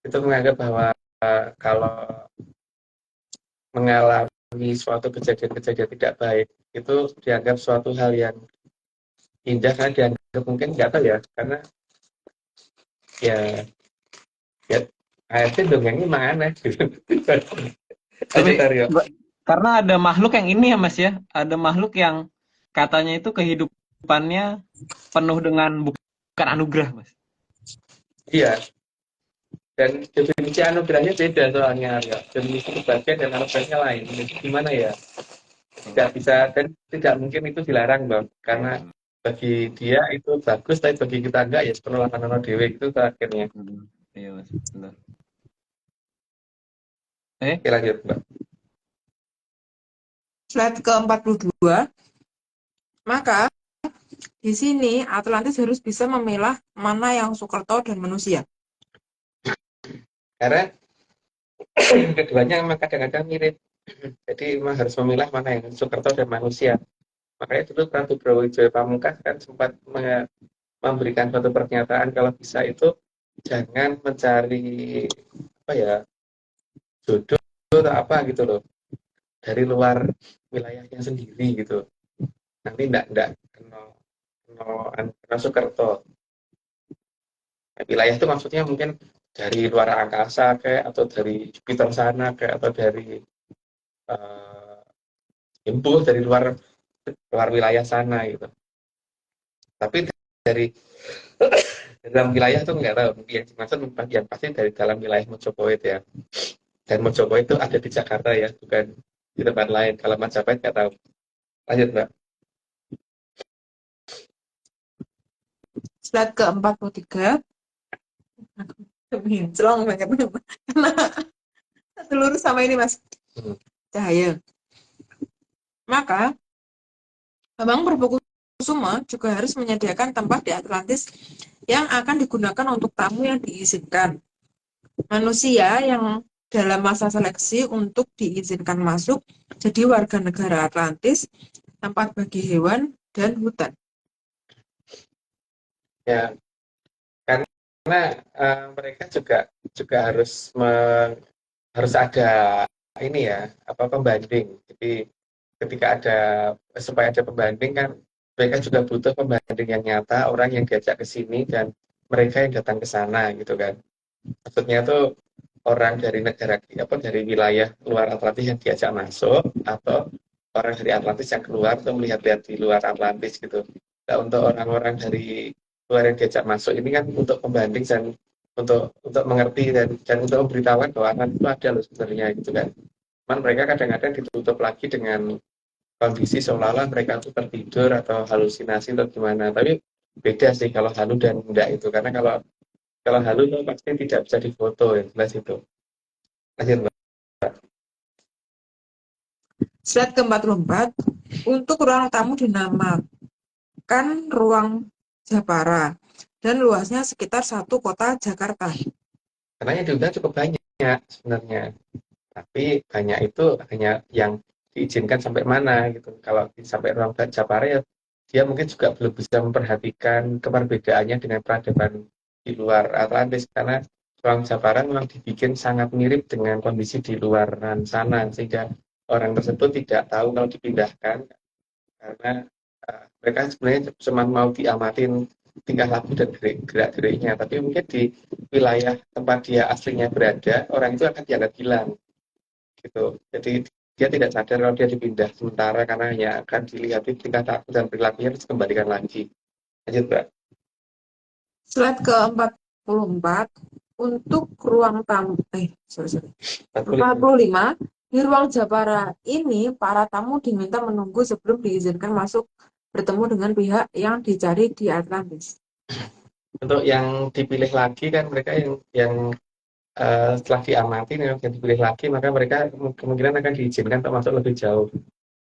itu menganggap bahwa kalau mengalami suatu kejadian-kejadian tidak baik itu dianggap suatu hal yang indah karena dianggap mungkin nggak tahu ya karena ya ARC dongengnya mana gitu. Tapi karena ada makhluk yang ini ya Mas ya, ada makhluk yang katanya itu kehidupannya penuh dengan bukan anugerah, Mas. Iya, dan definisi anugerahnya beda soalnya ya. Definisi kebahagiaan dan anugerahnya lain. Jadi gimana ya? Tidak bisa dan tidak mungkin itu dilarang Bang, karena bagi dia itu bagus, tapi bagi kita enggak ya penolakan ono dewe itu akhirnya. Iya, Mas. Benar. Oke, lanjut Mbak. Slide ke-42. Maka di sini Atlantis harus bisa memilah mana yang Soekerto dan manusia. Karena keduanya memang kadang-kadang mirip. Jadi memang harus memilah mana yang Soekerto dan manusia. Makanya dulu Prabu Brawijaya Pamungkas kan sempat memberikan suatu pernyataan kalau bisa itu jangan mencari apa ya jodoh atau apa gitu loh dari luar wilayahnya sendiri gitu. Nanti enggak kena Soekerto. Nah, wilayah itu maksudnya mungkin dari luar angkasa kayak atau dari Jupiter sana kayak atau dari impuls dari luar wilayah sana gitu. Tapi dari dalam wilayah itu nggak tahu. Yang dimaksud yang pasti dari dalam wilayah Mojokerto ya. Dan Mojokerto itu ada di Jakarta ya, bukan di tempat lain. Kalau Majapahit nggak tahu. Lanjut Mbak. Slide ke-43. Celong banget. Karena seluruh sama ini Mas. Cahaya. Maka Bambang Purbokusuma juga harus menyediakan tempat di Atlantis yang akan digunakan untuk tamu yang diizinkan. Manusia yang dalam masa seleksi untuk diizinkan masuk jadi warga negara Atlantis, tempat bagi hewan dan hutan. Ya, karena mereka juga harus ada ini ya, apa pembanding. Jadi ketika supaya ada pembanding kan mereka juga butuh pembanding yang nyata, orang yang diajak ke sini dan mereka yang datang ke sana gitu kan. Maksudnya tuh orang dari negara dari wilayah luar Atlantis yang diajak masuk atau orang dari Atlantis yang keluar atau melihat-lihat di luar Atlantis gitu. Nah, untuk orang-orang dari luar yang diajak masuk ini kan untuk pembanding dan untuk mengerti dan untuk memberitahukan bahwa Atlantis itu ada loh sebenarnya gitu kan. Cuman mereka kadang-kadang ditutup lagi dengan kondisi seolah-olah mereka itu tertidur atau halusinasi atau gimana. Tapi beda sih kalau halu dan enggak itu. Karena kalau halu itu pasti tidak bisa difoto ya, jelas itu. Lanjut, Mbak. Slide ke-44. Untuk ruang tamu dinamakan ruang Japara dan luasnya sekitar 1 kota Jakarta. Karena yang diundang cukup banyak sebenarnya. Tapi banyak itu hanya yang diizinkan sampai mana gitu. Kalau sampai ruang Japara ya dia mungkin juga belum bisa memperhatikan keperbedaannya dengan peradaban di luar Atlantis karena ruang Japara memang dibikin sangat mirip dengan kondisi di luar sana sehingga orang tersebut tidak tahu kalau dipindahkan karena mereka sebenarnya cuma mau diamatin tingkah laku dan gerak-geriknya tapi mungkin di wilayah tempat dia aslinya berada orang itu akan dianggap hilang gitu. Jadi dia tidak sadar kalau dia dipindah sementara karena hanya akan dilihat tingkah laku dan perilakunya terus kembalikan lagi. Lanjut, Mbak. Slide ke-44. Untuk ruang tamu 45. Di ruang Japara ini para tamu diminta menunggu sebelum diizinkan masuk bertemu dengan pihak yang dicari di Atlantis. Untuk yang dipilih lagi kan mereka yang setelah diamati yang dipilih lagi maka mereka kemungkinan akan diizinkan untuk masuk lebih jauh.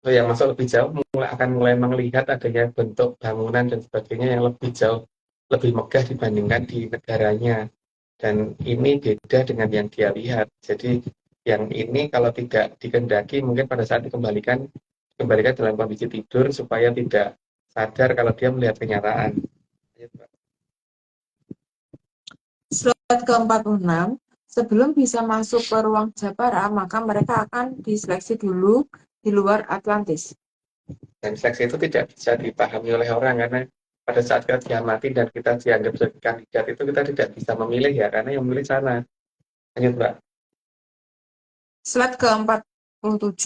Untuk yang masuk lebih jauh akan mulai melihat adanya bentuk bangunan dan sebagainya yang lebih jauh, lebih megah dibandingkan di negaranya. Dan ini beda dengan yang dia lihat. Jadi yang ini kalau tidak dikendaki mungkin pada saat dikembalikan dalam kondisi tidur supaya tidak sadar kalau dia melihat kenyataan. Slide ke-46. Sebelum bisa masuk ke ruang Japara, maka mereka akan diseleksi dulu di luar Atlantis. Dan seleksi itu tidak bisa dipahami oleh orang karena pada saat kita diamati dan kita dianggap sebagai kandidat itu kita tidak bisa memilih ya karena yang memilih sana. Lanjut, Mbak. Slide ke-47.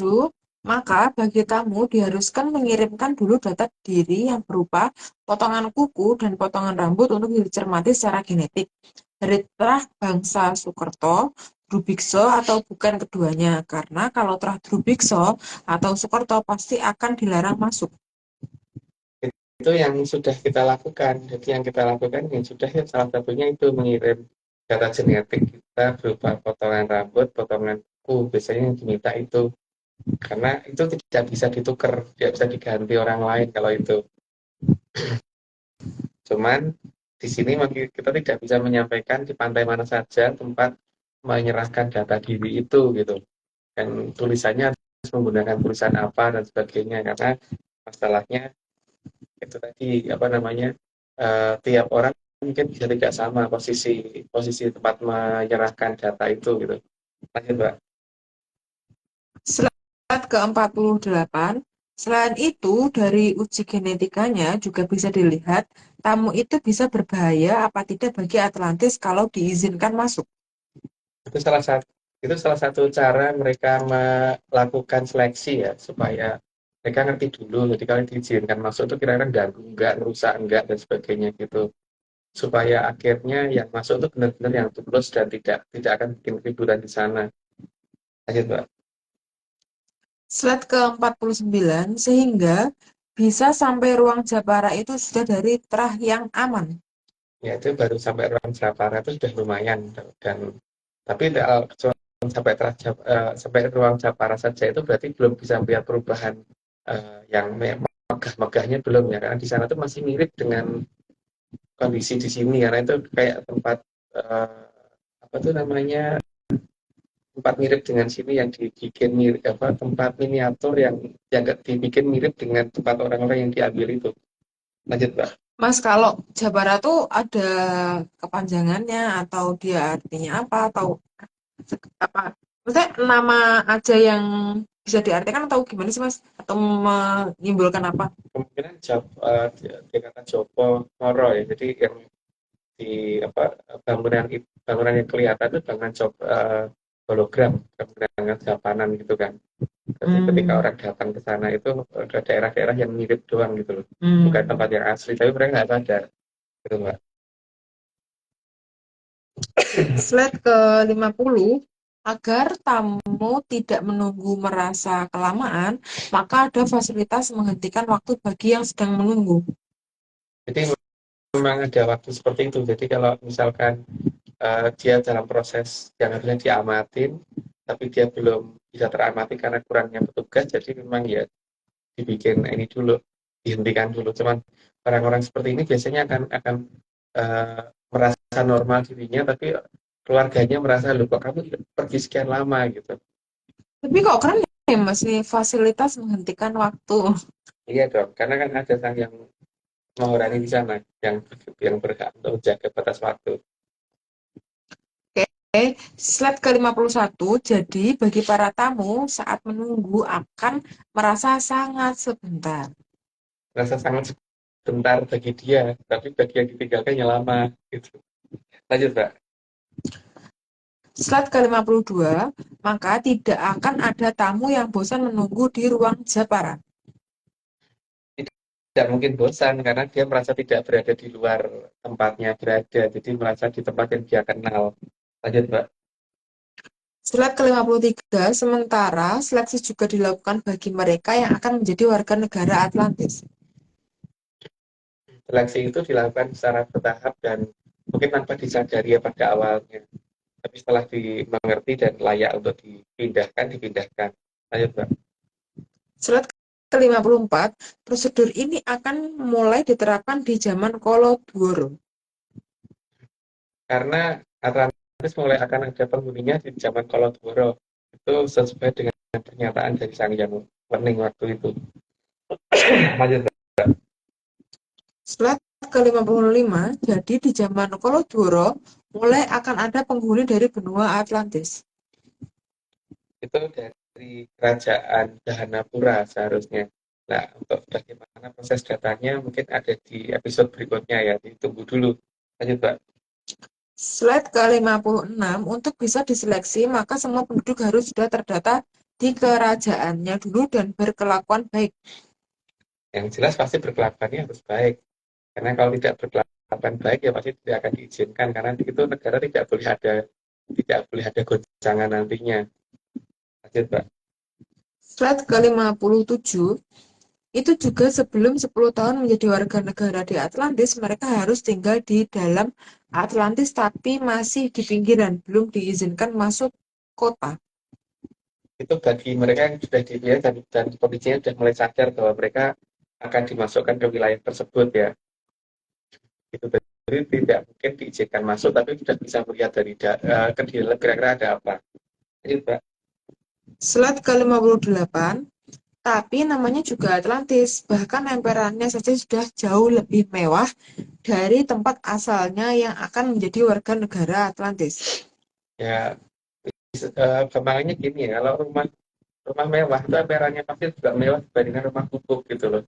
Maka bagi tamu diharuskan mengirimkan dulu data diri yang berupa potongan kuku dan potongan rambut untuk dicermati secara genetik dari terah bangsa Sukerto, Drubikso, atau bukan keduanya. Karena kalau terah Drubikso atau Sukerto pasti akan dilarang masuk. Itu yang sudah kita lakukan. Jadi yang kita lakukan yang sudah ya salah satunya itu mengirim data genetik kita berupa potongan rambut, potongan kuku. Biasanya yang diminta itu. Karena itu tidak bisa ditukar, tidak bisa diganti orang lain kalau itu. Cuman di sini kita tidak bisa menyampaikan di pantai mana saja tempat menyerahkan data diri itu gitu. Dan tulisannya harus menggunakan tulisan apa dan sebagainya karena masalahnya itu tadi apa namanya tiap orang mungkin bisa tidak sama posisi posisi tempat menyerahkan data itu gitu. Lanjut, Mbak. Slide ke-48. Selain itu, dari uji genetikanya juga bisa dilihat tamu itu bisa berbahaya apa tidak bagi Atlantis kalau diizinkan masuk. Itu salah satu cara mereka melakukan seleksi ya supaya mereka ngerti dulu. Jadi kalau diizinkan masuk itu kira-kira ganggu enggak, rusak enggak dan sebagainya gitu. Supaya akhirnya yang masuk itu benar-benar yang tulus dan tidak akan bikin keributan di sana. Lanjut, Mbak. Slide ke-49, sehingga bisa sampai ruang Japara itu sudah dari terah yang aman. Ya itu baru sampai ruang Japara itu sudah lumayan dan tapi kalau sampai ruang Japara saja itu berarti belum bisa melihat perubahan yang megah-megahnya belum ya karena di sana tuh masih mirip dengan kondisi di sini karena itu kayak tempat apa tuh namanya tempat mirip dengan sini yang dibikin mirip apa tempat miniatur yang dibikin mirip dengan tempat orang-orang yang diambil itu. Lanjut, Mbak. Mas, kalau Japara tuh ada kepanjangannya atau dia artinya apa atau apa? Maksudnya nama aja yang bisa diartikan atau gimana sih, Mas? Atau menyimpulkan apa? Kemungkinan dia kata Jopo Moro ya jadi yang di apa bangunan yang kelihatan itu bangunan hologram bangunan Japanan gitu kan. Jadi ketika orang datang ke sana itu ada daerah-daerah yang mirip doang gitu loh bukan tempat yang asli tapi mereka nggak sadar gitu, Mbak. Slide ke-50, agar tamu tidak menunggu merasa kelamaan, maka ada fasilitas menghentikan waktu bagi yang sedang menunggu. Jadi memang ada waktu seperti itu jadi kalau misalkan dia dalam proses yang harusnya diamatin tapi dia belum bisa teramati karena kurangnya petugas jadi memang ya dibikin ini dulu dihentikan dulu cuman orang-orang seperti ini biasanya akan merasa normal dirinya tapi keluarganya merasa loh kok kamu pergi sekian lama gitu. Tapi kok keren ya, Mas, nih fasilitas menghentikan waktu. Iya dong karena kan ada sang yang mahorani di sana yang berhak untuk menjaga batas waktu. Oke, slide ke-51. Jadi, bagi para tamu saat menunggu akan merasa sangat sebentar. Rasa sangat sebentar bagi dia tapi bagi yang ditinggalkannya lama gitu. Lanjut, Mbak. Slide ke-52, maka tidak akan ada tamu yang bosan menunggu di ruang Japara. Tidak mungkin bosan karena dia merasa tidak berada di luar tempatnya berada, jadi merasa di tempat yang dia kenal. Lanjut, Mbak. Slide ke-53, sementara seleksi juga dilakukan bagi mereka yang akan menjadi warga negara Atlantis. Seleksi itu dilakukan secara bertahap dan mungkin tanpa disadari ya pada awalnya. Tapi setelah dimengerti dan layak untuk dipindahkan. Lanjut, Mbak. Slide ke-54, prosedur ini akan mulai diterapkan di zaman Kolodworo. Karena Atlantis mulai akan ada penghuninya di zaman Kolodworo. Itu sesuai dengan pernyataan dari Sang Yang Wening waktu itu. Lanjut, Mbak. Slide ke-55, jadi di zaman Kolodworo mulai akan ada penghuni dari benua Atlantis. Itu dari kerajaan Dahanapura seharusnya. Nah, untuk bagaimana proses datanya mungkin ada di episode berikutnya ya, ditunggu dulu. Lanjut, Mbak. Slide ke-56, untuk bisa diseleksi, maka semua penduduk harus sudah terdata di kerajaannya dulu dan berkelakuan baik. Yang jelas pasti berkelakuannya harus baik. Karena kalau tidak berkelakuan baik ya pasti tidak akan diizinkan karena itu negara tidak boleh ada goncangan nantinya. Lanjut, Pak. Slide ke-57, itu juga sebelum 10 tahun menjadi warga negara di Atlantis, mereka harus tinggal di dalam Atlantis tapi masih di pinggiran, belum diizinkan masuk kota. Itu bagi mereka yang sudah dipilih dan kondisinya sudah mulai sadar bahwa mereka akan dimasukkan ke wilayah tersebut ya. Itu jadi tidak mungkin diizinkan masuk tapi sudah bisa melihat dari ke dalam kira-kira ada apa. Lanjut, Pak. Slide ke-58, tapi namanya juga Atlantis, bahkan emperannya saja sudah jauh lebih mewah dari tempat asalnya yang akan menjadi warga negara Atlantis. Ya, gampangannya gini ya, kalau rumah mewah itu emperannya pasti juga mewah dibandingkan rumah gubuk gitu loh.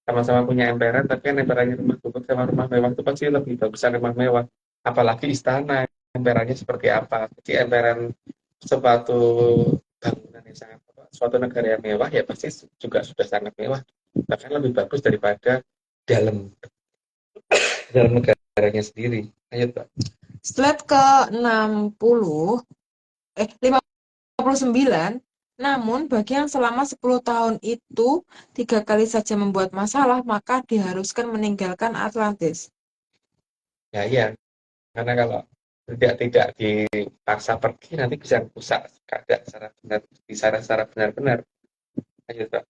Sama-sama punya emperan, tapi kan emperannya rumah gubuk sama rumah mewah itu pasti lebih bagusan rumah mewah. Apalagi istana, emperannya seperti apa. Jadi emperan suatu bangunan yang sangat suatu negara yang mewah ya pasti juga sudah sangat mewah. Bahkan lebih bagus daripada dalam negaranya sendiri. Ayo, Pak. Slide ke-59, namun bagi yang selama 10 tahun itu 3 kali saja membuat masalah, maka diharuskan meninggalkan Atlantis. Ya iya, karena kalau tidak dipaksa pergi nanti bisa rusak keadaan secara benar-benar. Ayo, Pak.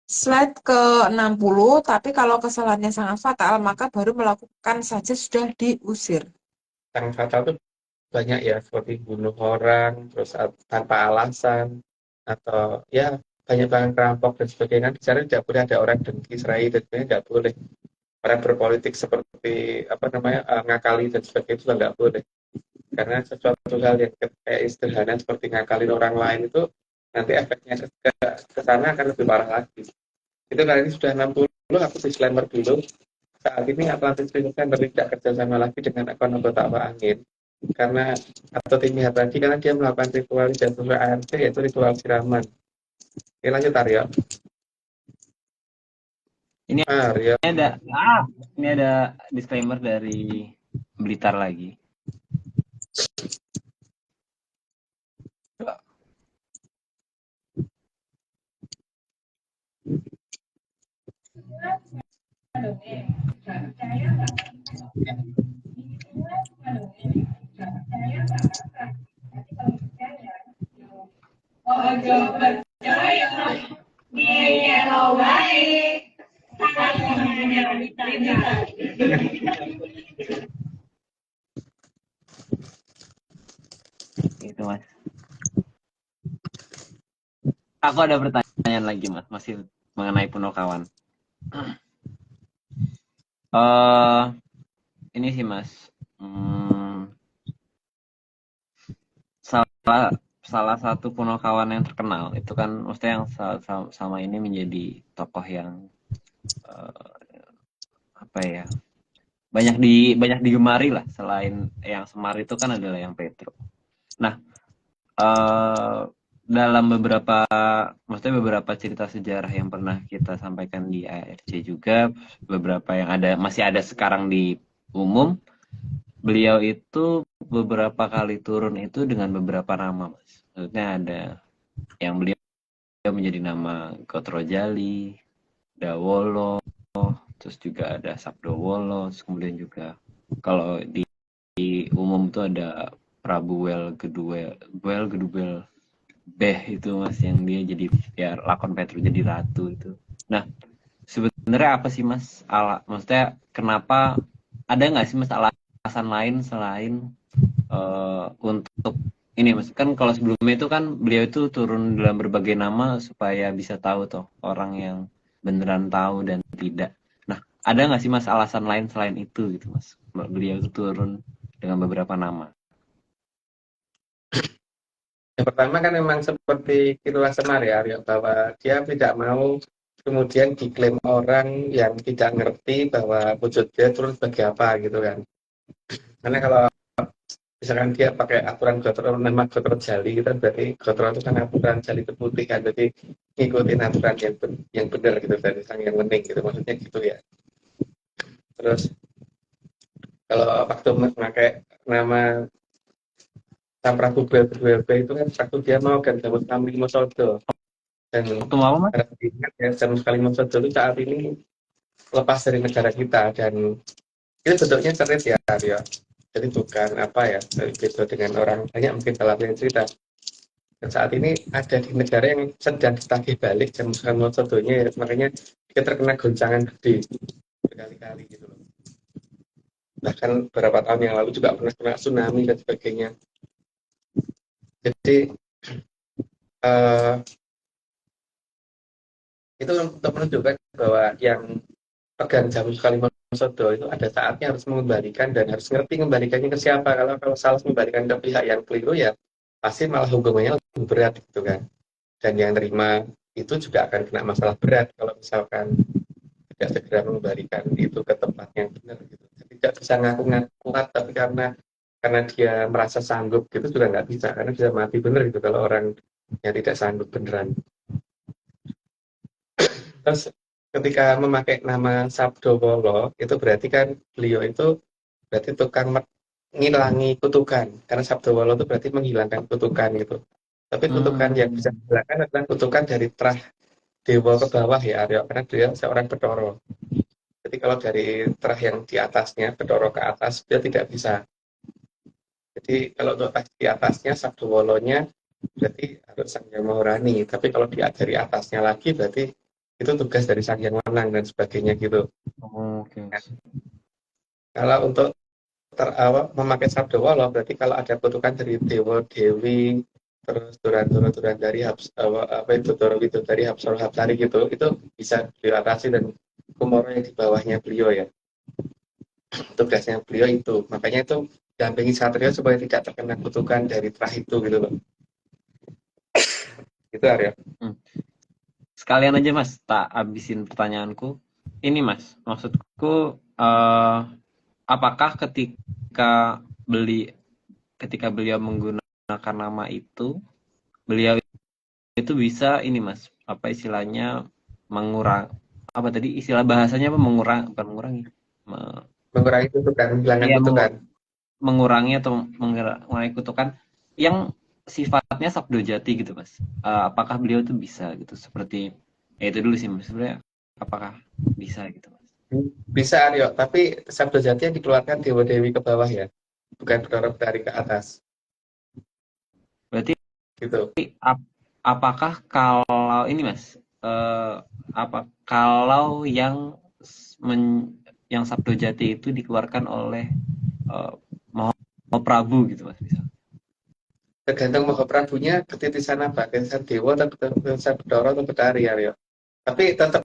Slide ke-60, tapi kalau kesalahannya sangat fatal, maka baru melakukan saja sudah diusir. Yang fatal itu banyak ya, seperti bunuh orang, terus tanpa alasan, atau ya banyak banget perampok dan sebagainya. Di sana tidak boleh ada orang dengki, serai, dan sebagainya tidak boleh. Orang berpolitik seperti ngakali dan sebagainya itu nggak boleh. Karena sesuatu hal yang kayak sederhana seperti ngakalin orang lain itu nanti efeknya ke sana akan lebih parah lagi. Itu kali ini sudah 60, aku disclaimer dulu. Saat ini Atlantis Film Center tidak kerjasama lagi dengan akun anggota Awak Angin karena atau tim tadi karena dia melakukan ritual dan sesuai ART yaitu ritual siraman. Oke, lanjut Aryo. Ini Aryo. ini ada disclaimer dari Blitar lagi. Itu Mas. Aku ada pertanyaan lagi Mas, masih mengenai Punokawan. Ini sih Mas, salah satu Punokawan yang terkenal itu kan maksudnya yang sama ini menjadi tokoh yang apa ya, banyak digemari lah. Selain yang Semar itu kan adalah yang Petro. Nah, dalam beberapa cerita sejarah yang pernah kita sampaikan di ARC juga, beberapa yang masih ada sekarang di umum, beliau itu beberapa kali turun itu dengan beberapa nama, Mas. Maksudnya ada yang beliau menjadi nama Gotrojali, Dawolo, terus juga ada Sabdowolo, kemudian juga kalau di umum itu ada Prabu Gedubel Beh itu Mas, yang dia jadi ya lakon Petro jadi ratu itu. Nah, sebenarnya apa sih Mas maksudnya kenapa ada nggak sih Mas alasan lain selain untuk ini Mas, kan kalau sebelumnya itu kan beliau itu turun dalam berbagai nama supaya bisa tahu toh orang yang beneran tahu dan tidak. Nah, ada nggak sih Mas alasan lain selain itu gitu Mas, beliau itu turun dengan beberapa nama? Yang pertama kan memang seperti itulah Semar ya Aryo, bahwa dia tidak mau kemudian diklaim orang yang tidak ngerti bahwa wujud dia turun sebagai apa gitu kan. Karena kalau Misalkan dia pakai aturan Gotro, nama Gotro Jali, kan berarti Gotro itu kan aturan Jali itu putih kan, berarti ngikutin aturan yang benar gitu dari sang yang bening gitu, maksudnya gitu ya. Terus kalau waktu memakai nama Sang Prabu Bwelbe itu kan waktu dia mau kan Jamus Kamlimo Sodo, dan Waktu apa mas? harus diingat ya Jamus Kamlimo Sodo itu saat ini lepas dari negara kita, dan itu bentuknya cerit ya Aryo. Jadi bukan apa ya, beda dengan orang banyak mungkin salah yang cerita. Dan saat ini ada di negara yang sedang ditagih balik Jamus Kamlimo Sodonya ya, makanya dia terkena goncangan gede berkali-kali gitu loh. Bahkan beberapa tahun yang lalu juga pernah kena tsunami dan sebagainya. Jadi eh, itu untuk menunjukkan bahwa yang pegang Jamus Kalimah Sodo itu ada saatnya harus mengembalikan dan harus ngerti kembalikannya ke siapa. Kalau salah mengembalikan ke pihak yang keliru ya pasti malah hukumannya lebih berat gitu kan. Dan yang terima itu juga akan kena masalah berat kalau misalkan tidak segera mengembalikan itu ke tempat yang benar gitu. Jadi tidak bisa ngaku-ngaku kuat, tapi karena dia merasa sanggup gitu juga nggak bisa, karena bisa mati bener gitu kalau orang yang tidak sanggup beneran. Terus ketika memakai nama Sabdo Wolo itu berarti kan beliau itu berarti tukang ngilangi kutukan, karena Sabdo Wolo itu berarti menghilangkan kutukan gitu. Tapi kutukan yang bisa dihilangkan adalah kutukan dari terah dewa ke bawah ya Aryo, karena dia seorang Bathara. Jadi kalau dari terah yang di atasnya, Bathara ke atas, dia tidak bisa. Jadi kalau untuk di atasnya Sabdo Wolonya berarti harus Sang Hyang Maharani. Tapi kalau dari atasnya lagi berarti itu tugas dari Sang Hyang Wenang dan sebagainya gitu. Oke. Kalau untuk memakai Sabdo Wolo berarti kalau ada kutukan dari Dewa Dewi, terus Duran dari apa itu Doro dari Hapsara Hapsari gitu, itu bisa diatasi, dan Kumoro yang di bawahnya beliau ya. Tugasnya beliau itu. Makanya itu dampingi Satrio supaya tidak terkena kutukan dari terah itu gitu loh. Itu Arya. Sekalian aja mas, tak abisin pertanyaanku. Ini mas, maksudku apakah ketika beliau menggunakan nama itu, beliau itu bisa ini mas, apa istilahnya apa tadi istilah bahasanya apa bukan mengurangi, Mengurangi kutukan, menghilangkan iya, kutukan. mengurangi atau mengurangi kutukan yang sifatnya sabdo jati gitu mas. Apakah beliau tuh bisa gitu seperti itu dulu sih mas, sebenarnya apakah bisa gitu mas? Bisa Aryo, tapi Sabdo Jati yang dikeluarkan Dewa Dewi ke bawah ya, bukan Bathara dari ke atas. Berarti Gitu. apakah kalau ini mas, kalau yang Sabdo Jati itu dikeluarkan oleh Mahaprabu gitu mas, misal? Tergantung Mahaprabunya ketitisan apa, ketitisan Dewa atau ketitisan Bathara atau Betari Aryo. Tapi tetap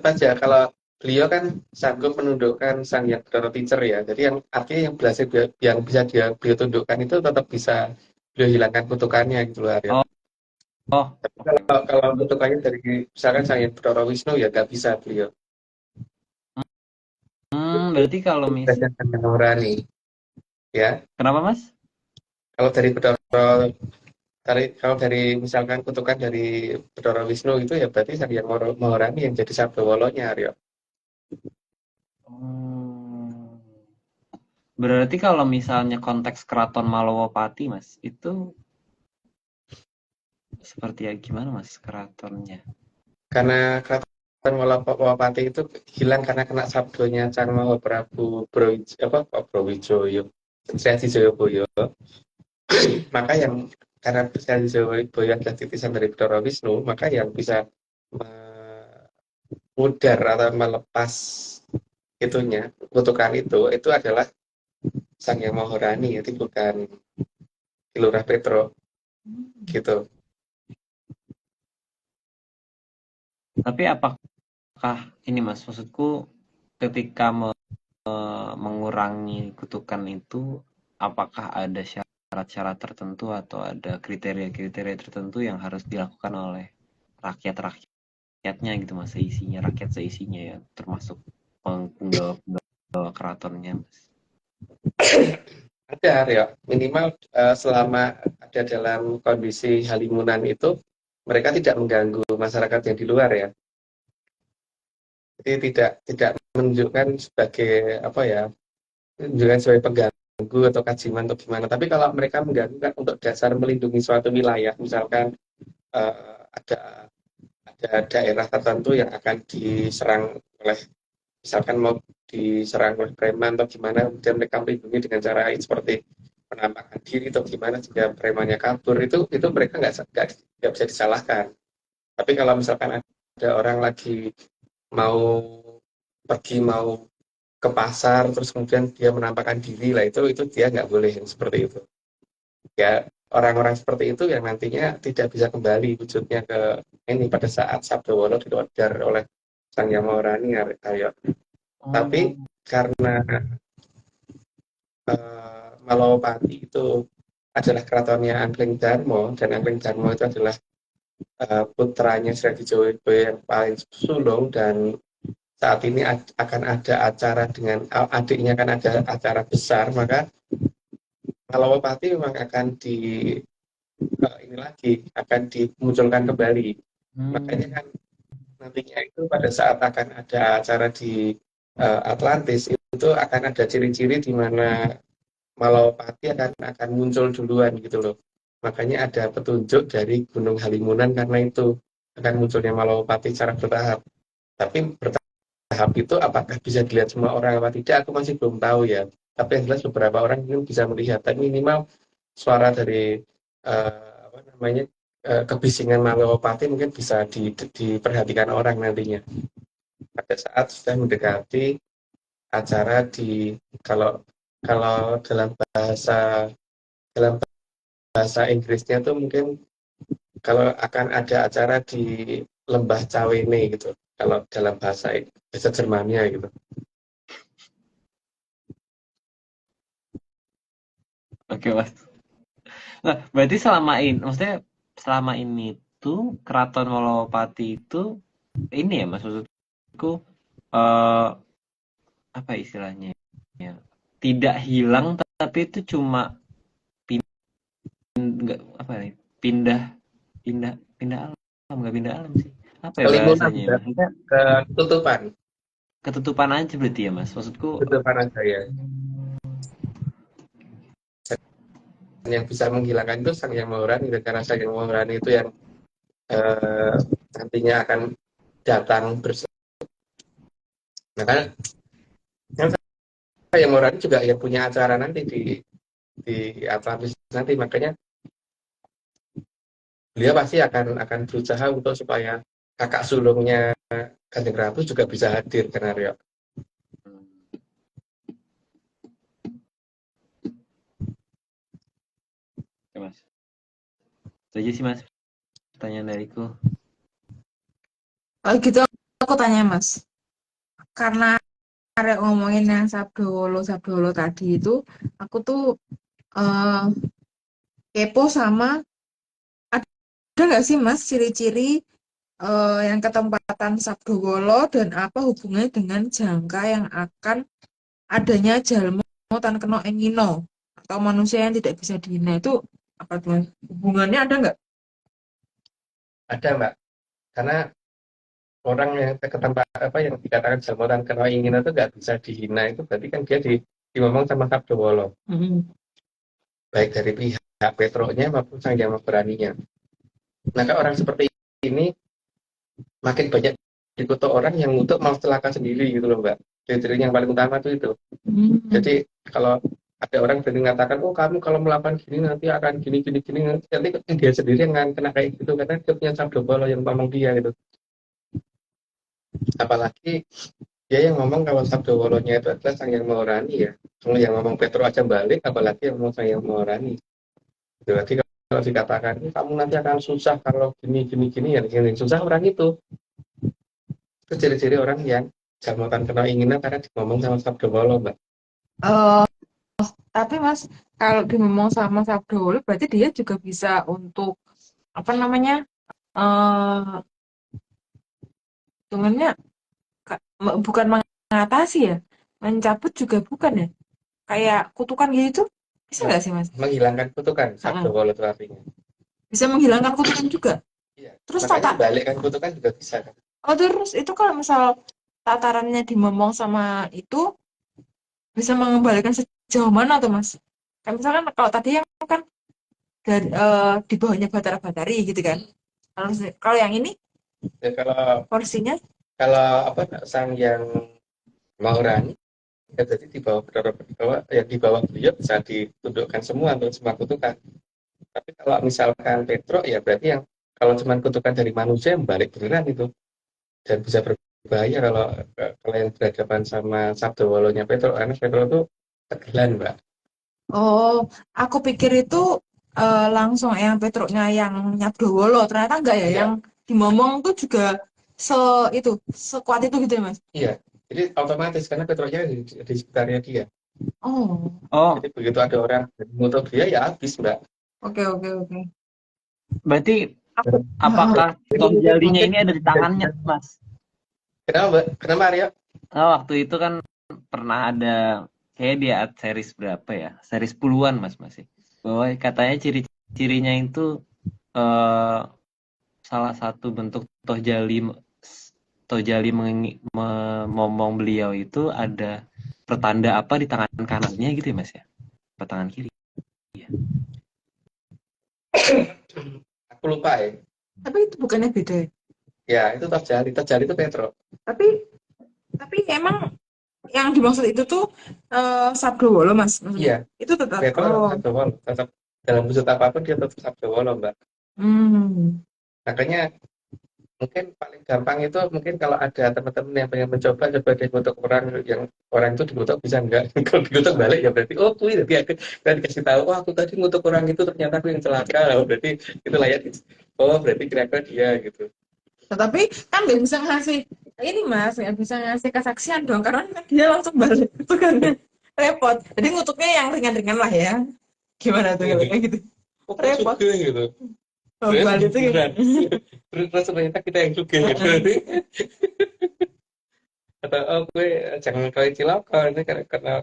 aja kalau beliau kan sanggup menundukkan Sang Hyang Bathara Teacher ya. Jadi yang artinya yang bisa beliau tundukkan itu tetap bisa beliau hilangkan kutukannya gitu loh Aryo. Oh, Tapi oke. kalau kutukannya dari misalkan Sang Hyang Bathara Wisnu ya nggak bisa beliau. Berarti kalau Tugasnya Sang Hyang Maharani ya. kenapa mas? Kalau dari Bathara kalau dari misalkan kutukan dari Bathara Wisnu itu ya berarti Sang Hyang Maharani yang jadi Sabdo Wolonya Aryo. Berarti kalau misalnya konteks Keraton Malowopati mas, itu seperti ya gimana mas keratonnya? Karena Keraton Malowapati itu hilang karena kena sabdonya Sang Mahaprabu Browijaya, Sri Joyoboyo. Maka yang karena Sri Joyoboyo adalah titisan dari Bathara Wisnu, maka yang bisa mudar atau melepas itunya kutukan itu adalah Sang Hyang Maharani, itu bukan Kilurah Petro gitu. Tapi apakah ini mas, maksudku ketika mengurangi kutukan itu, apakah ada syarat-syarat tertentu atau ada kriteria-kriteria tertentu yang harus dilakukan oleh rakyatnya gitu mas, rakyat seisinya ya, termasuk penggawa keratonnya mas? Ada ya, minimal selama ada dalam kondisi halimunan itu mereka tidak mengganggu masyarakat yang di luar ya. Jadi tidak menunjukkan sebagai apa ya, menunjukkan sebagai pengganggu atau kajiman atau gimana. Tapi kalau mereka mengganggu kan untuk dasar melindungi suatu wilayah, misalkan ada daerah tertentu yang akan diserang oleh, misalkan mau diserang oleh preman atau gimana, kemudian mereka melindungi dengan cara seperti penampakan diri atau gimana jika premannya kabur, itu mereka nggak bisa disalahkan. Tapi kalau misalkan ada orang lagi mau pergi, mau ke pasar terus kemudian dia menampakkan diri lah, itu dia nggak boleh yang seperti itu ya. Orang-orang seperti itu yang nantinya tidak bisa kembali wujudnya ke ini pada saat Sabda Wolo dikeluarkan oleh Sang Hyang Mawarani Arya. Tapi Oh, karena Malawapati itu adalah keratonnya Angling Darmo, dan Angling Darmo itu adalah putranya Sri Hadijowibowo yang paling sulung, dan saat ini akan ada acara dengan adiknya, akan ada acara besar, maka Malawapati memang akan ini lagi akan dimunculkan kembali. Makanya kan nantinya itu pada saat akan ada acara di Atlantis itu akan ada ciri-ciri di mana Malawapati akan muncul duluan gitu loh. Makanya ada petunjuk dari Gunung Halimunan karena itu akan munculnya Malawapati secara bertahap. Tapi bertahap itu apakah bisa dilihat semua orang apa tidak, aku masih belum tahu ya. Tapi yang jelas beberapa orang mungkin bisa melihat. Tapi minimal suara dari apa namanya, kebisingan Malawapati mungkin bisa diperhatikan orang nantinya pada saat sudah mendekati acara di, kalau kalau dalam bahasa Inggrisnya tuh mungkin kalau akan ada acara di Lembah Cawene gitu, kalau dalam bahasa Jermannya gitu. oke Mas. Nah, berarti selama ini tuh Keraton Wolowapati itu ini ya Mas, maksudku eh apa istilahnya ya? Tidak hilang tapi itu cuma nggak apa ya? Pindah pindah pindah alam, nggak pindah alam sih. Apa ya Kelimunan bahasanya? Mas? berarti ketutupan, Ketutupan aja berarti ya Mas. Maksudku ketutupan aja ya. Yang bisa menghilangkan itu Sang Yang Mawarani, dan karena Sang Yang Mawarani itu yang eh, nantinya akan datang bersama. Nah, kan yang Sang Yang Mawarani juga yang punya acara nanti di Atlantis nanti, makanya beliau pasti akan berusaha untuk supaya kakak sulungnya Kanjeng Ratu juga bisa hadir kan Aryo. oke, Mas. Itu aja sih Mas pertanyaan dariku. Kalau gitu aku tanya Mas, karena Arek ngomongin yang Sabdo Wolo tadi itu, aku tuh eh, kepo sama, ada nggak sih Mas ciri-ciri yang ketempatan Sabdo Wolo dan apa hubungannya dengan jangka yang akan adanya jalmo tan kena engino atau manusia yang tidak bisa dihina, itu apa tuh Mas? Hubungannya ada nggak? Ada Mbak, karena orang yang ke tempat apa yang dikatakan Jamotan karena ingin itu nggak bisa dihina, itu berarti kan dia dimomong sama Sabdo Wolo, baik dari pihak Petronya maupun Sang Hyang Mawaraninya. Maka orang seperti ini makin banyak dikutuk orang yang untuk mau celaka sendiri gitu loh Mbak. Ciri yang paling utama itu. Jadi kalau ada orang berani mengatakan, oh kamu kalau melakukan gini nanti akan gini gini gini, nanti dia sendiri yang akan kena kayak gitu karena dia punya Sabdo Wolo yang ngomong dia gitu. Apalagi dia yang ngomong kalau Sabdo Wolonya itu adalah Sang Hyang Mawarani ya. Kalau yang ngomong Petro aja balik, apalagi yang ngomong Sang Hyang Mawarani. Jadi kalau dikatakan kamu nanti akan susah kalau gini gini gini, yang susah orang itu ciri-ciri orang yang jamutan kena inginan karena ngomong sama Sabdo Wolo Mbak. Eh, tapi Mas, kalau ngomong sama Sabdo Wolo berarti dia juga bisa untuk apa namanya, eh hitungannya bukan mengatasi ya, mencabut juga bukan ya, kayak kutukan gitu Bisa nggak sih Mas? menghilangkan kutukan sabda wolo itu artinya. Bisa menghilangkan kutukan juga. Iya. Terus Makanya tata, membalikkan kutukan juga bisa kan. oh terus itu kalau misal tatarannya dimomong sama itu bisa mengembalikan sejauh mana tuh Mas? Kayak misalkan kalau tadi yang kan dari di bawahnya Batara Batari gitu kan. Kalau yang ini Ya, kalau porsinya, kalau sang yang Maurani ya berarti di bawah beliau bisa ditundukkan semua untuk semua kutukan. Tapi kalau misalkan Petro ya berarti yang kalau cuma kutukan dari manusia yang balik beneran itu dan bisa berbahaya kalau yang berhadapan sama sabda wolonya Petro karena Petro itu tegelan mbak. oh aku pikir itu langsung yang Petruknya yang Nyabdowolo, ternyata enggak ya, yang Iya, dimomong tuh juga se itu sekuat itu gitu ya Mas. iya. Jadi otomatis karena Petronya di sekitarnya dia. Oh, Oh, Jadi begitu ada orang mengutuk dia ya habis mbak. oke oke oke. berarti Aku apakah Jadi toh jalinya mungkin ini ada di tangannya, Mas? kenapa mbak? Kenapa Arya? Nah, waktu itu kan pernah ada kayak dia series berapa ya? Series puluhan Mas masih. Bahwa katanya ciri-cirinya itu eh, salah satu bentuk Toh Jali memomong beliau itu ada pertanda apa di tangan kanannya gitu ya Mas ya? Apa tangan kiri? Iya. Aku lupa ya. tapi itu bukannya beda ya? Ya itu Toh Jali itu Petro. Tapi emang yang dimaksud itu tuh Sabdowolo Mas maksudnya. Iya, Itu tetap Petro oh. sabda wolo tetap dalam wujud apapun dia tetap sabda wolo mbak. Hmm. Makanya mungkin paling gampang itu mungkin kalau ada teman-teman yang pengen mencoba coba deh ngutuk orang itu dikutuk bisa enggak. Kalau dikutuk balik ya berarti oh kuy nanti kita dikasih tahu oh aku tadi ngutuk orang itu ternyata aku yang celaka. Oh, berarti itu layak. Oh berarti kira-kira dia gitu. Tetapi kan nggak bisa ngasih ini Mas, nggak bisa ngasih kesaksian dong karena kan dia langsung balik itu kan repot. Jadi ngutuknya yang ringan-ringan lah ya. Gimana tuh kalau kayak gitu? Oh kok Repot. suka gitu. Oh, Terus balik itu beneran. Terus ternyata kita yang suka gitu. Atau oh gue jangan kau cilaka ini karena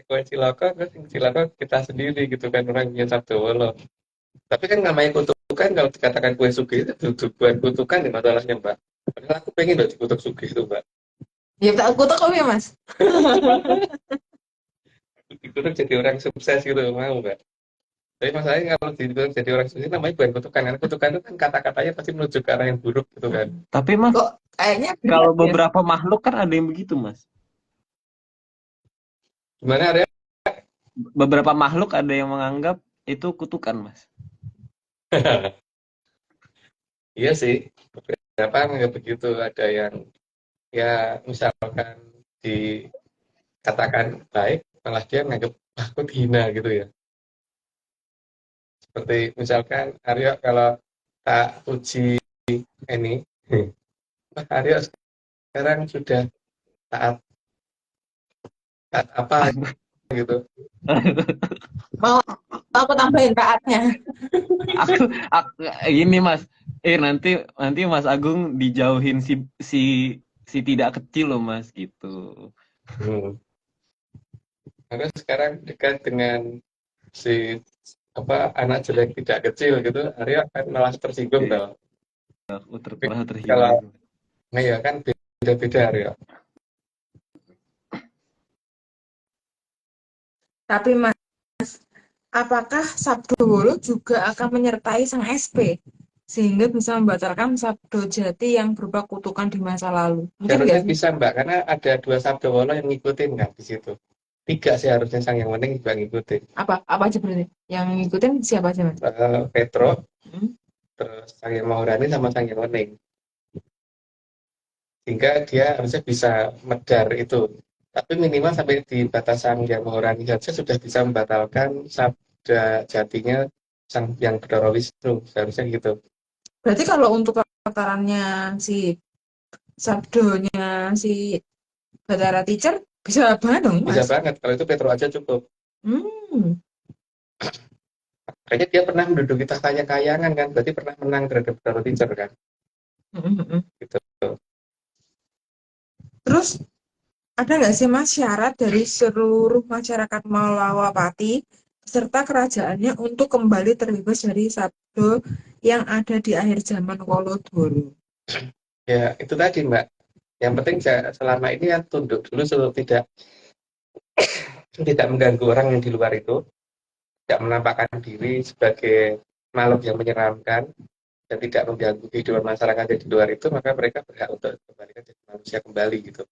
kau cilaka terus yang cilaka kita sendiri gitu kan orang yang sabda wolo. Tapi kan namanya kutukan kalau dikatakan kue sugi itu bukan kutukan ya masalahnya mbak. Padahal aku pengen loh dikutuk sugi itu mbak. ya tak kutuk kok ya Mas. Dikutuk jadi orang sukses gitu mau mbak. Tapi masalahnya kalau dikutuk jadi orang sukses namanya bukan kutukan karena kutukan itu kan kata-katanya pasti menuju ke arah yang buruk gitu kan. Tapi Mas, Kok kayaknya kalau berat ya. beberapa makhluk kan ada yang begitu Mas. Gimana Arya? Beberapa makhluk ada yang menganggap itu kutukan Mas. Iya sih. Beberapa nggak begitu ada yang ya misalkan dikatakan baik malah dia nganggap aku dihina gitu ya. Seperti misalkan Aryo kalau tak uji ini, Wah, Aryo sekarang sudah taat taat apa gitu. Mau aku tambahin taatnya. aku gini Mas. Nanti Mas Agung dijauhin si si tidak kecil loh Mas gitu. Hmm. Karena sekarang dekat dengan si anak jelek tidak kecil gitu, Aryo kan malah tersinggung tau. Aku Tapi pernah kalau terhibur. nah ya kan beda-beda Aryo. Tapi Mas, apakah Sabdowolo juga akan menyertai sang SP sehingga bisa membatalkan Sabdo Jati yang berupa kutukan di masa lalu? Mungkin Harusnya nggak sih? bisa Mbak, karena ada 2 sabda yang ngikutin kan di situ. 3 sih harusnya sang yang penting juga ngikutin. Apa aja berarti? Yang ngikutin siapa aja Mas? Petro, Hmm? terus sang yang Maurani sama sang yang Wening. Sehingga dia harusnya bisa medar itu. Tapi minimal sampai di batasan yang Maurani saja sudah bisa membatalkan sabda jatinya sang yang Bathara Wisnu. Seharusnya gitu. Berarti kalau untuk tatarannya si Sabdonya si Batara Teacher bisa banget dong Bisa Mas? banget, kalau itu Petro aja cukup. Hmm. Kayaknya dia pernah menduduki tahta kayangan kan, berarti pernah menang terhadap Bathara Teacher kan. Gitu. Terus ada nggak sih Mas syarat dari seluruh masyarakat Malawapati serta kerajaannya untuk kembali terbebas dari sabdo yang ada di akhir zaman Wolodolo. Ya, itu tadi Mbak. Yang penting selama ini kan tunduk dulu sebelum tidak mengganggu orang yang di luar itu, tidak menampakkan diri sebagai makhluk yang menyeramkan dan tidak mengganggu kehidupan masyarakat yang di luar itu, maka mereka berhak untuk kembalikan jadi manusia kembali gitu.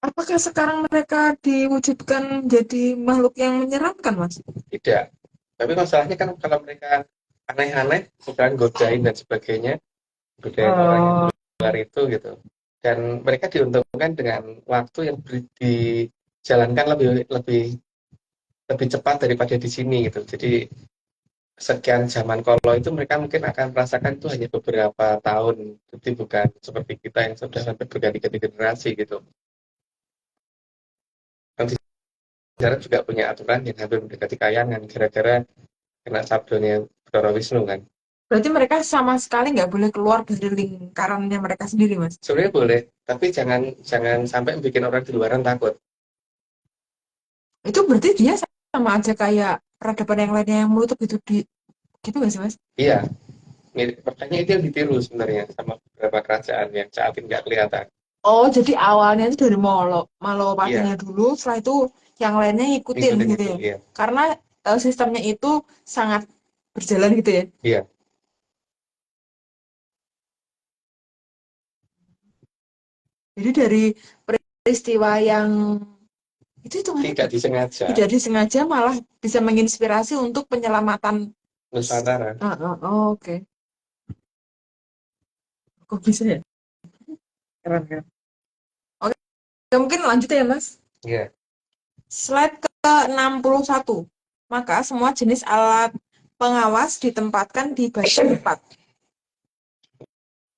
Apakah sekarang mereka diwujudkan jadi makhluk yang menyeramkan, Mas? Tidak. Tapi masalahnya kan kalau mereka aneh-aneh, misalkan godain dan sebagainya, godain orang yang di luar itu gitu. Dan mereka diuntungkan dengan waktu yang dijalankan lebih lebih lebih cepat daripada di sini gitu. Jadi sekian zaman kolo itu mereka mungkin akan merasakan itu hanya beberapa tahun, jadi bukan seperti kita yang sudah sampai berganti-ganti generasi gitu. Dan di sana juga punya aturan yang hampir mendekati kayangan gara-gara kena sabdonya Bathara Wisnu kan. Berarti mereka sama sekali nggak boleh keluar dari lingkarannya mereka sendiri, Mas? Sebenarnya boleh, tapi jangan jangan sampai bikin orang di luaran takut. Itu berarti dia sama aja kayak peradaban yang lainnya yang menutup gitu gitu nggak sih, Mas? Iya, makanya itu yang ditiru sebenarnya sama beberapa kerajaan yang saat ini nggak kelihatan. Oh, jadi awalnya itu dari Iya, Malopatinya dulu, setelah itu yang lainnya ngikutin ngikutin gitu itu, ya. iya. Karena sistemnya itu sangat berjalan gitu ya. Iya, Jadi dari peristiwa yang itu mana tidak disengaja tidak disengaja malah bisa menginspirasi untuk penyelamatan. Nusantara. Oh, oke. Kok bisa ya? Keren, keren. Oke, mungkin lanjut ya, Mas. Iya, Slide ke-61. Maka semua jenis alat pengawas ditempatkan di bagian 4.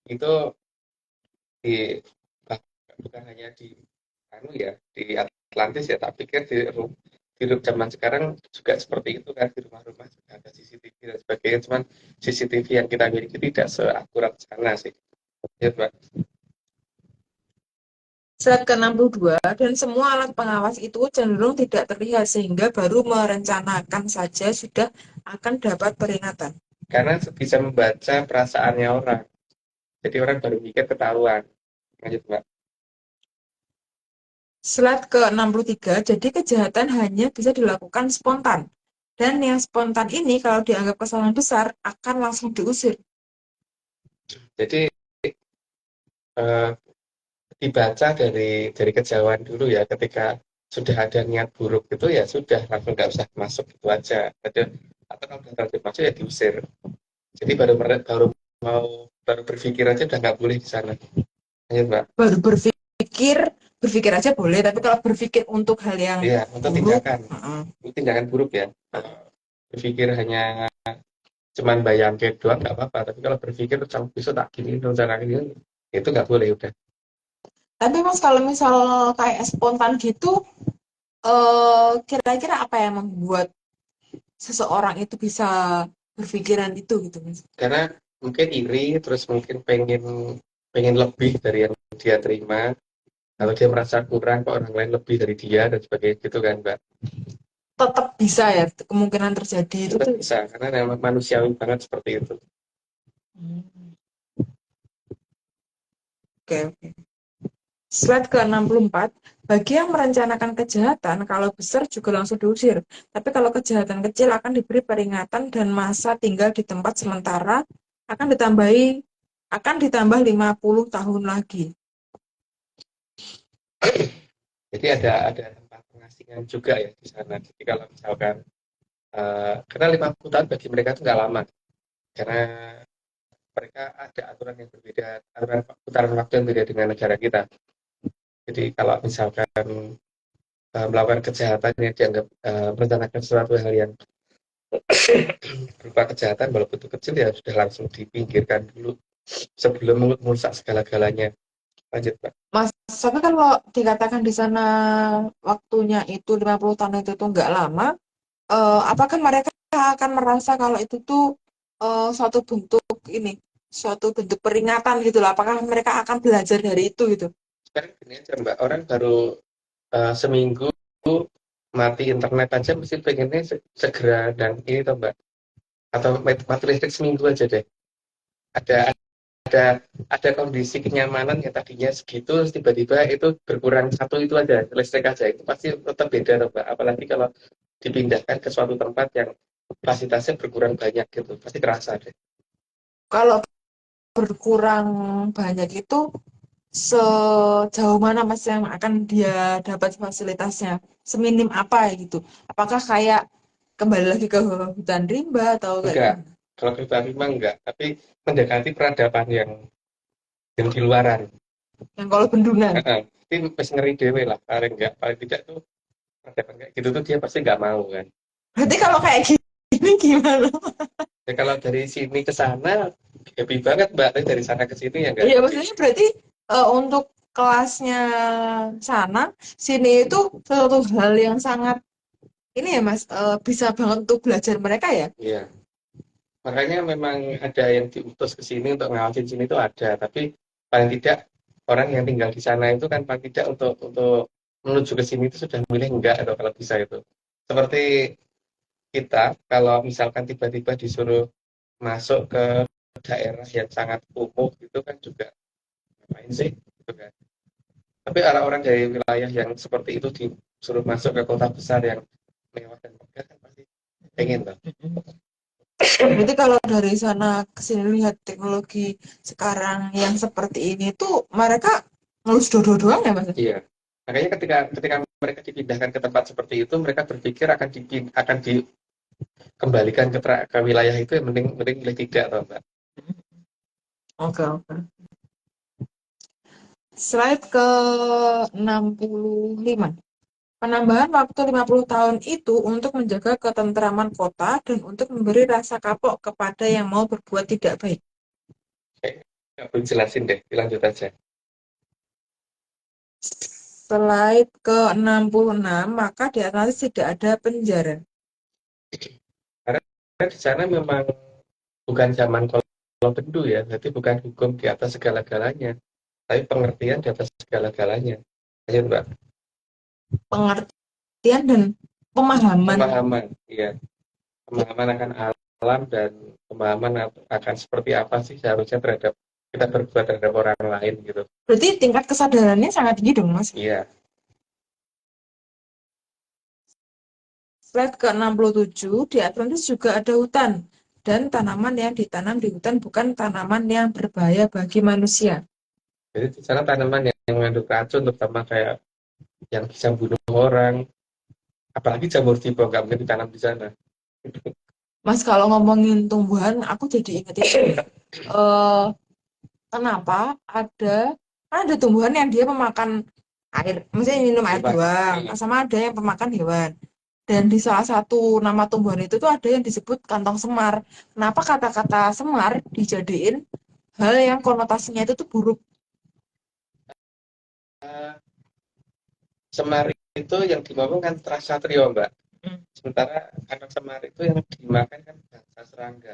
itu di bukan hanya di di Atlantis ya, tak pikir di zaman sekarang juga seperti itu kan, di rumah-rumah juga ada CCTV dan sebagainya, cuman CCTV yang kita miliki tidak seakurat sana sih ya Pak. Slide ke-62, dan semua alat pengawas itu cenderung tidak terlihat sehingga baru merencanakan saja sudah akan dapat peringatan. Karena bisa membaca perasaannya orang, jadi orang baru mikir ketahuan. Lanjut Pak. Slide ke-63, jadi kejahatan hanya bisa dilakukan spontan. Dan yang spontan ini kalau dianggap kesalahan besar akan langsung diusir. Jadi eh, dibaca dari kejauhan dulu ya, ketika sudah ada niat buruk itu ya sudah langsung nggak usah masuk itu aja. Atau kalau udah terlanjur masuk ya diusir. Jadi baru berpikir aja udah nggak boleh di sana. Lanjut Mbak. Baru berpikir aja boleh, tapi kalau berpikir untuk hal yang Iya, untuk buruk, tindakan buruk ya. Berpikir hanya cuman bayangin doang nggak apa-apa, tapi kalau berpikir kamu bisa tak gini rencana ini, itu nggak boleh udah. tapi Mas kalau misal kayak spontan gitu, kira-kira apa yang membuat seseorang itu bisa berpikiran itu gitu, Mas? Karena mungkin iri, terus mungkin pengen pengen lebih dari yang dia terima, atau dia merasa kurang kok orang lain lebih dari dia dan sebagainya gitu kan Mbak. Tetap bisa ya kemungkinan terjadi itu Tetap tuh. bisa, karena memang manusiawi banget seperti itu. Oke, oke. Slide ke-64, bagi yang merencanakan kejahatan, kalau besar juga langsung diusir. Tapi kalau kejahatan kecil akan diberi peringatan dan masa tinggal di tempat sementara akan ditambah 50 tahun lagi. Jadi ada tempat pengasingan juga ya di sana. Jadi kalau misalkan karena 50 tahun bagi mereka itu nggak lama, karena mereka ada aturan yang berbeda, aturan putaran waktu yang berbeda dengan negara kita. Jadi kalau misalkan melakukan kejahatan yang dianggap merencanakan sesuatu hal yang berupa kejahatan, walaupun itu kecil ya sudah langsung dipinggirkan dulu sebelum merusak segala-galanya. Lanjut Pak. Mas, tapi kalau dikatakan di sana waktunya itu 50 tahun itu tuh nggak lama, apakah mereka akan merasa kalau itu tuh suatu bentuk peringatan gitu loh? Apakah mereka akan belajar dari itu gitu? Sekarang gini aja Mbak, orang baru seminggu mati internet aja mesti pengennya segera dan ini toh Mbak, atau mati listrik seminggu aja deh. Ada ada ada kondisi kenyamanan yang tadinya segitu terus tiba-tiba itu berkurang satu itu aja listrik aja, itu pasti tetap beda toh Mbak. Apalagi kalau dipindahkan ke suatu tempat yang kapasitasnya berkurang banyak gitu, pasti terasa deh. Kalau berkurang banyak itu sejauh mana Mas yang akan dia dapat fasilitasnya? Seminim apa gitu? Apakah kayak kembali lagi ke hutan rimba atau kayak Enggak, gimana? kalau pribadi memang enggak, tapi mendekati peradaban yang di luaran. Yang kalau bendungan. Heeh. Tapi wis ngeri dewe lah, paling tidak tuh peradaban kayak gitu tuh dia pasti nggak mau kan. Berarti kalau kayak gini gimana? Ya kalau dari sini ke sana happy banget Mbak, tapi dari sana ke sini ya enggak Iya, happy. maksudnya berarti untuk kelasnya sana, sini itu suatu hal yang sangat ini ya Mas, bisa banget untuk belajar mereka ya. Iya. Makanya memang ada yang diutus ke sini untuk ngawasin sini itu ada, tapi paling tidak orang yang tinggal di sana itu kan paling tidak untuk menuju ke sini itu sudah milih enggak atau kalau bisa itu. Seperti kita kalau misalkan tiba-tiba disuruh masuk ke daerah yang sangat kumuh itu kan juga ngapain sih gitu kan. Tapi orang-orang dari wilayah yang seperti itu disuruh masuk ke kota besar yang mewah dan megah kan pasti pengen tuh. Berarti kalau dari sana ke sini lihat teknologi sekarang yang seperti ini tuh mereka ngelus dodo doang ya Mas? Iya. Makanya ketika mereka dipindahkan ke tempat seperti itu, mereka berpikir akan dikembalikan ke wilayah itu yang mending mending milih tidak toh, Mbak. Oke, oke. Slide ke 65. Penambahan waktu 50 tahun itu untuk menjaga ketentraman kota dan untuk memberi rasa kapok kepada yang mau berbuat tidak baik. Nggak perlu jelasin deh, lanjut aja. Slide ke 66, maka di Atlantis tidak ada penjara. Karena di sana memang bukan zaman kalau bendu ya, berarti bukan hukum di atas segala-galanya, tapi pengertian di atas segala-galanya. Lanjut, Mbak. Pengertian dan pemahaman. Pemahaman, iya. Pemahaman akan alam dan pemahaman akan seperti apa sih seharusnya terhadap kita berbuat terhadap orang lain gitu. Berarti tingkat kesadarannya sangat tinggi dong, Mas. Iya. Slide ke 67, di Atlantis juga ada hutan. Dan tanaman yang ditanam di hutan bukan tanaman yang berbahaya bagi manusia. Jadi di sana tanaman yang mengandung racun, terutama kayak yang bisa bunuh orang, apalagi jamur tiba nggak mungkin ditanam di sana. Mas, kalau ngomongin tumbuhan, aku jadi ingat itu. Kenapa ada tumbuhan yang dia memakan air, maksudnya minum air doang, sama ada yang pemakan hewan. Dan di salah satu nama tumbuhan itu tuh ada yang disebut kantong semar. Kenapa kata-kata semar dijadiin hal yang konotasinya itu tuh buruk? Semar itu yang dimakan kan Trasatrio, Mbak. Sementara anak semar itu yang dimakan kan bangsa serangga.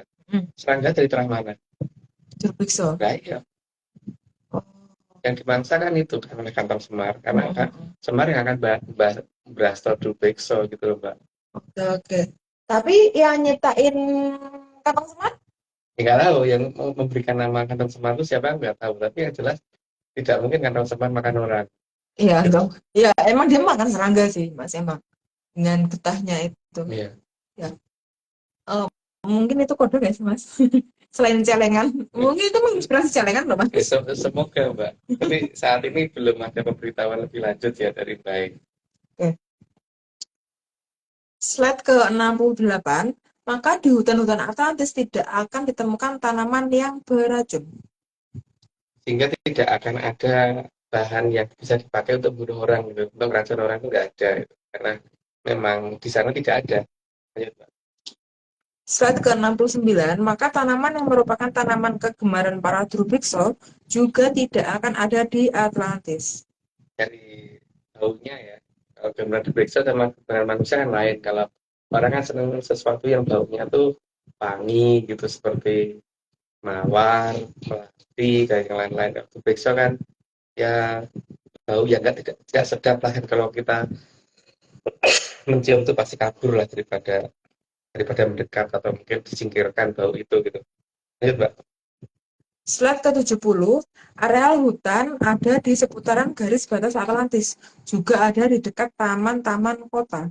Serangga dari terah mana? Jurbikso. Nah, iya. Yang dimangsa kan itu kan oleh kantong semar, karena kan semar yang akan berasal Durbekso gitu loh, Mbak. Oke. Tapi yang nyiptain kantong semar? Nggak tahu yang memberikan nama kantong semar itu siapa nggak tahu, tapi yang jelas tidak mungkin kantong semar makan orang. Iya, dong. Ya, emang dia makan serangga sih, Mas, emang. Dengan getahnya itu. Iya. Ya. Mungkin itu kode nggak sih, Mas? Selain celengan. Mungkin itu menginspirasi celengan loh, Mas. Semoga, Mbak. Tapi saat ini belum ada pemberitahuan lebih lanjut ya dari baik. Oke. Slide ke 68, maka di hutan-hutan Atlantis tidak akan ditemukan tanaman yang beracun. Sehingga tidak akan ada bahan yang bisa dipakai untuk bunuh orang gitu. Untuk racun orang itu nggak ada gitu. Karena memang di sana tidak ada. Lanjut, Mbak. Slide ke 69, maka tanaman yang merupakan tanaman kegemaran para Drubrixo juga tidak akan ada di Atlantis. Dari baunya ya, kalau gambar diperiksa sama dengan manusia kan lain. Kalau orang kan senang sesuatu yang baunya tuh wangi gitu, seperti mawar, melati, kayak yang lain-lain. Kalau diperiksa kan ya bau ya tidak sedap lah kan kalau kita mencium tuh pasti kabur lah daripada mendekat atau mungkin disingkirkan bau itu gitu. Lanjut, Mbak. Slide ke-70, areal hutan ada di seputaran garis batas Atlantis, juga ada di dekat taman-taman kota.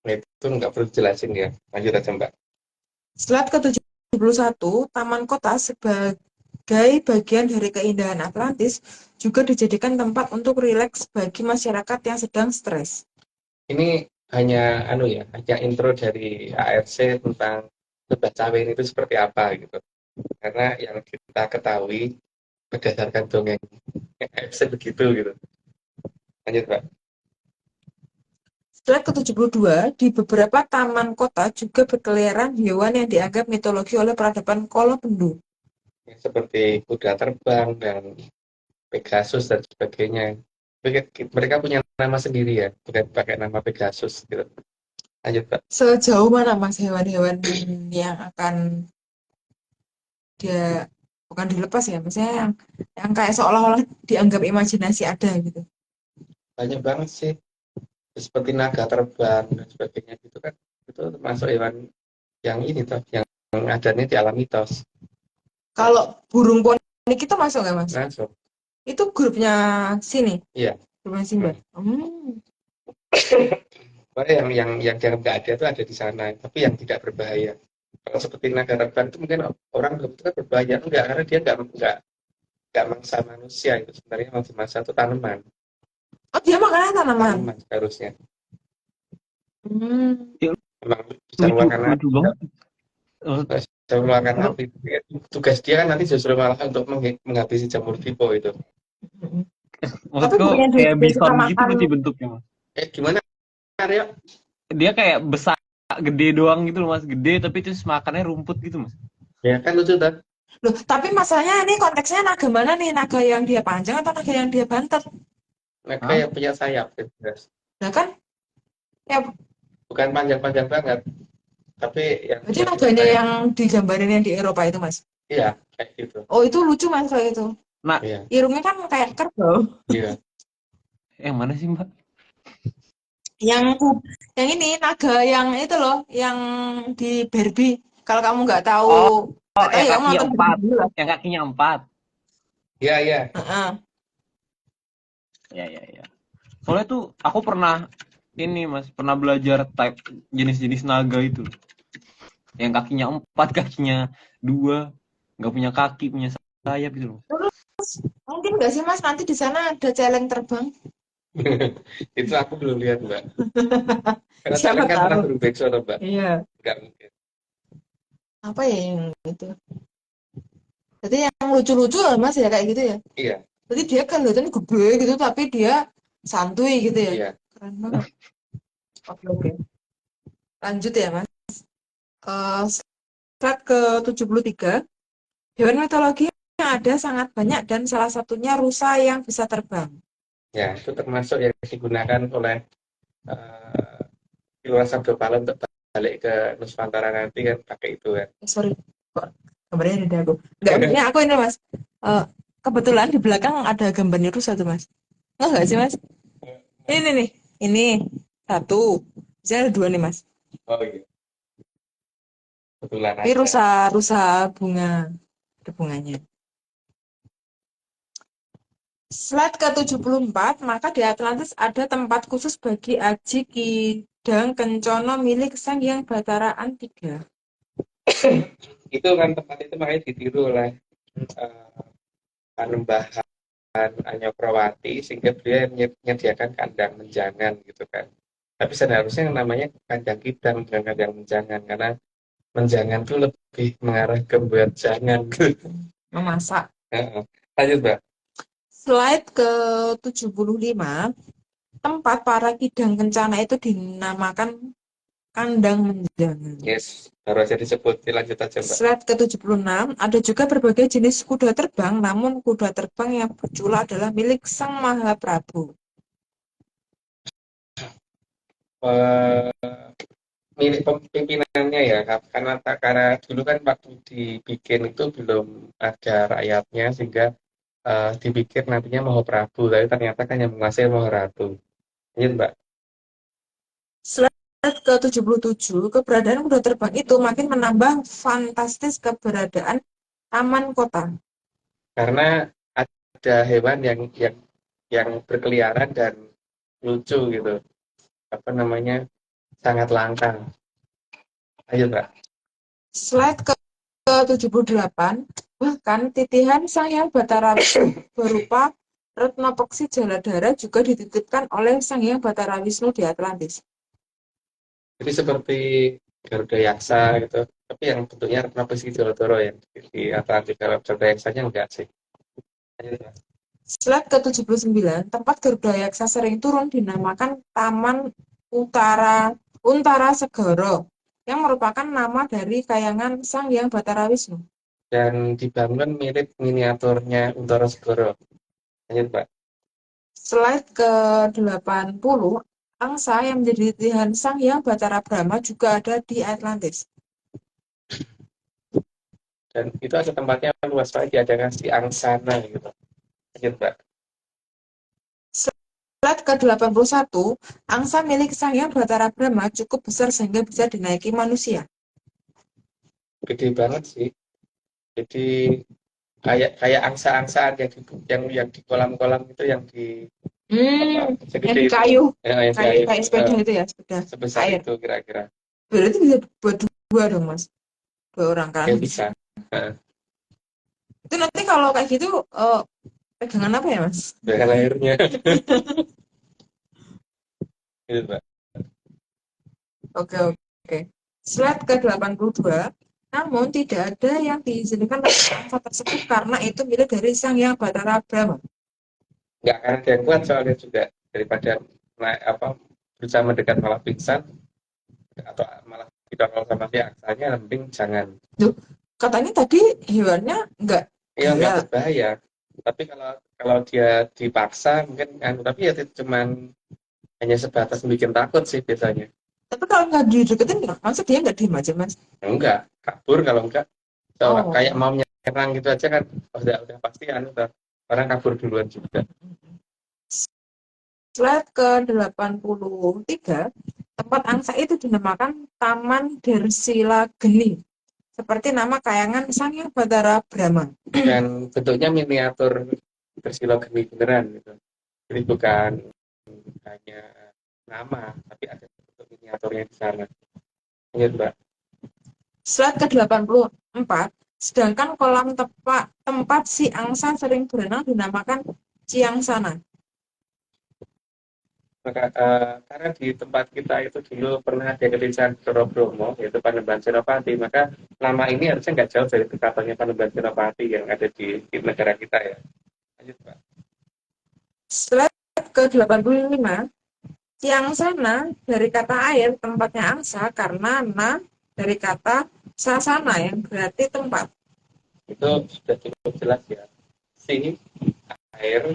Nah, itu nggak perlu dijelasin ya. Lanjut aja, Mbak. Slide ke-71, taman kota sebagai bagian dari keindahan Atlantis juga dijadikan tempat untuk rileks bagi masyarakat yang sedang stres. Ini hanya hanya intro dari ARC tentang Lebah Cawen itu seperti apa gitu. Karena yang kita ketahui berdasarkan dongeng ARC begitu gitu. Lanjut, Mbak. Slide ke-72, di beberapa taman kota juga berkeliaran hewan yang dianggap mitologi oleh peradaban Kolopendu. Seperti kuda terbang dan Pegasus dan sebagainya. Mereka punya nama sendiri ya, bukan pakai nama Pegasus gitu. Lanjut, Pak. Sejauh mana Mas hewan-hewan yang akan dia bukan dilepas ya, maksudnya yang kayak seolah-olah dianggap imajinasi ada gitu. Banyak banget sih. Seperti naga terbang dan sebagainya gitu kan. Itu termasuk hewan yang ini toh, yang adanya di alam mitos. Kalau burung ponik itu masuk nggak Mas? Masuk. Itu grupnya sini, Iya. grupnya Simba. Pokoknya yang dianggap nggak ada itu ada di sana, tapi yang tidak berbahaya. Kalau seperti naga terbang itu mungkin orang berpikir berbahaya, enggak, karena dia nggak mangsa manusia, itu sebenarnya mangsa itu tanaman. Oh dia makannya tanaman. Tanaman seharusnya. Ya, Memang bisa mengeluarkan api. lucu banget. Bisa mengeluarkan api. Tugas dia kan nanti justru malah untuk menghabisi jamur tipo itu. Maksudku bukannya dia kayak bison suka gitu makan. berarti bentuknya, Mas. Gimana, Aryo? Dia kayak besar, gede doang gitu loh, Mas. Gede tapi terus makannya rumput gitu, Mas. Ya kan lucu kan? Loh, tapi masalahnya ini konteksnya naga mana nih? Naga yang dia panjang atau naga yang dia bantet? Naga yang punya sayap, jelas. Nah kan, ya Bukan panjang-panjang banget, tapi yang berarti naganya sayap. yang digambarin yang di Eropa itu Mas? Iya, kayak gitu. Oh itu lucu Mas kalau itu. Nah, Iya. Irungnya kan kayak kerbau. Iya. yang mana sih, Mbak? Yang ini naga yang itu loh, yang di Barbie. Kalau kamu nggak tahu, nggak tahu Yang ya kamu kakinya nonton 4. Barbie dulu lah. Yang kakinya 4. Iya, iya. Ya. Soalnya tuh aku pernah ini, Mas, pernah belajar type jenis-jenis naga itu. Yang kakinya 4, kakinya 2, nggak punya kaki, punya sayap gitu loh. Mungkin nggak sih Mas, nanti di sana ada celeng terbang. Itu aku belum lihat, Mbak. Karena Siapa celeng kan tahu. pernah berbeda, Mbak. Iya. Nggak mungkin. Apa ya yang itu? Jadi yang lucu-lucu lah Mas ya kayak gitu ya. Iya. Jadi dia kan kelihatan gede gitu, tapi dia santuy gitu ya. Iya. Keren banget. Oke. Lanjut ya Mas. Slide ke-73. Hewan mitologi yang ada sangat banyak dan salah satunya rusa yang bisa terbang. Ya, itu termasuk yang digunakan oleh Luar Sabdo untuk balik ke Nusantara nanti kan pakai itu kan. Sorry, kok gambarnya ada aku. Enggak, maksudnya aku ini Mas. Kebetulan di belakang ada gambarnya rusa tuh Mas. Enggak sih Mas? Ini nih, ini satu. Bisa ada 2 nih Mas. Oh iya. Kebetulan Ini aja. rusa bunga, ada bunganya. Slide ke-74, maka di Atlantis ada tempat khusus bagi Aji Kidang Kencono milik Sang Hyang Bataraan III. Itu kan tempat itu makanya ditiru oleh Panembahan Anyokrawati sehingga dia menyediakan kandang menjangan gitu kan. Tapi seharusnya yang namanya kandang kidang bukan kandang menjangan, karena menjangan itu lebih mengarah ke buat jangan. Memasak. Lanjut, Mbak. Slide ke-75, tempat para kidang kencana itu dinamakan kandang menjangan. Yes, baru aja disebut. Lanjut aja, Mbak. Slide ke-76, ada juga berbagai jenis kuda terbang, namun kuda terbang yang bercula adalah milik Sang Mahaprabu. Milik pimpinannya ya, karena dulu kan waktu dibikin itu belum ada rakyatnya sehingga dipikir nantinya Mahaprabu, tapi ternyata kan yang menguasai Maharatu. Lanjut, Mbak. ke-77, keberadaan kuda terbang itu makin menambah fantastis keberadaan taman kota. Karena ada hewan yang berkeliaran dan lucu gitu. Apa namanya? Sangat langka. Ayo, Mbak. Slide ke-78, bahkan titihan Sang Hyang Batara Wisnu berupa Retna Peksi Jaladhara juga dititipkan oleh Sang Hyang Batara Wisnu di Atlantis. Jadi seperti Garuda Yaksa gitu. Tapi yang bentuknya Retna Peksi Jaladhara yang di Atlantis. Kalau Garuda Yaksanya enggak sih. Ayo, Mbak. Slide ke-79, tempat Garuda Yaksa sering turun dinamakan Taman Untara Segara, yang merupakan nama dari kayangan Sang Hyang Batara Wisnu. Dan dibangun mirip miniaturnya Untara Segara. Lanjut, Pak. Slide ke-80, angsa yang menjadi titihan Sang Hyang Batara Brahma juga ada di Atlantis. Dan itu ada tempatnya luas lagi, ada ngasih angsana gitu. Lanjut, Pak. Slide ke-81, angsa milik Sang Hyang Batara Brahma cukup besar sehingga bisa dinaiki manusia. Gede banget sih. Jadi kayak angsa-angsaan yang di kolam-kolam itu yang di Yang segede di itu. kayu, Ya, yang di kayu air. kayak sepeda itu ya, sepeda Sebesar air. itu kira-kira. Berarti bisa buat dua dong, Mas. 2 orang kan? Ya bisa. Itu nanti kalau kayak gitu pegangan apa ya, Mas? Dengan airnya. Gitu, Pak. Oke. Slide ke-82, namun tidak ada yang diizinkan angsa tersebut karena itu milik dari Sang Hyang Batara Brahma. Nggak akan ada yang kuat soalnya juga daripada berusaha mendekat malah pingsan atau malah didongkol sama si angsanya, mending jangan. Katanya tadi hewannya enggak Iya, nggak galak. berbahaya. Tapi kalau dia dipaksa mungkin tapi ya cuman hanya sebatas bikin takut sih biasanya. Tapi kalau nggak dideketin, maksudnya dia nggak diem aja, Mas? Enggak, kabur kalau enggak. Oh. Kayak mau menyerang gitu aja kan udah pasti orang kabur duluan juga. Slide ke-83, tempat angsa itu dinamakan Taman Dersila Geni, seperti nama kayangan Sang Hyang Batara Brahma. Dan bentuknya miniatur Bersilogeni beneran gitu. Jadi bukan hanya nama, tapi ada bentuk miniaturnya di sana. Iya, Mbak. Slide ke-84, sedangkan kolam tempat si angsa sering berenang dinamakan Ciangsana. Maka, karena di tempat kita itu dulu pernah ada kedesaan Bromo, yaitu Panembahan Senopati, maka nama ini harusnya nggak jauh dari kekatannya Panembahan Senopati yang ada di negara kita ya. Lanjut, Pak. Slide ke-85, Ciangsana dari kata air, tempatnya angsa, karena na dari kata sasana yang berarti tempat. Itu sudah cukup jelas ya. Si air,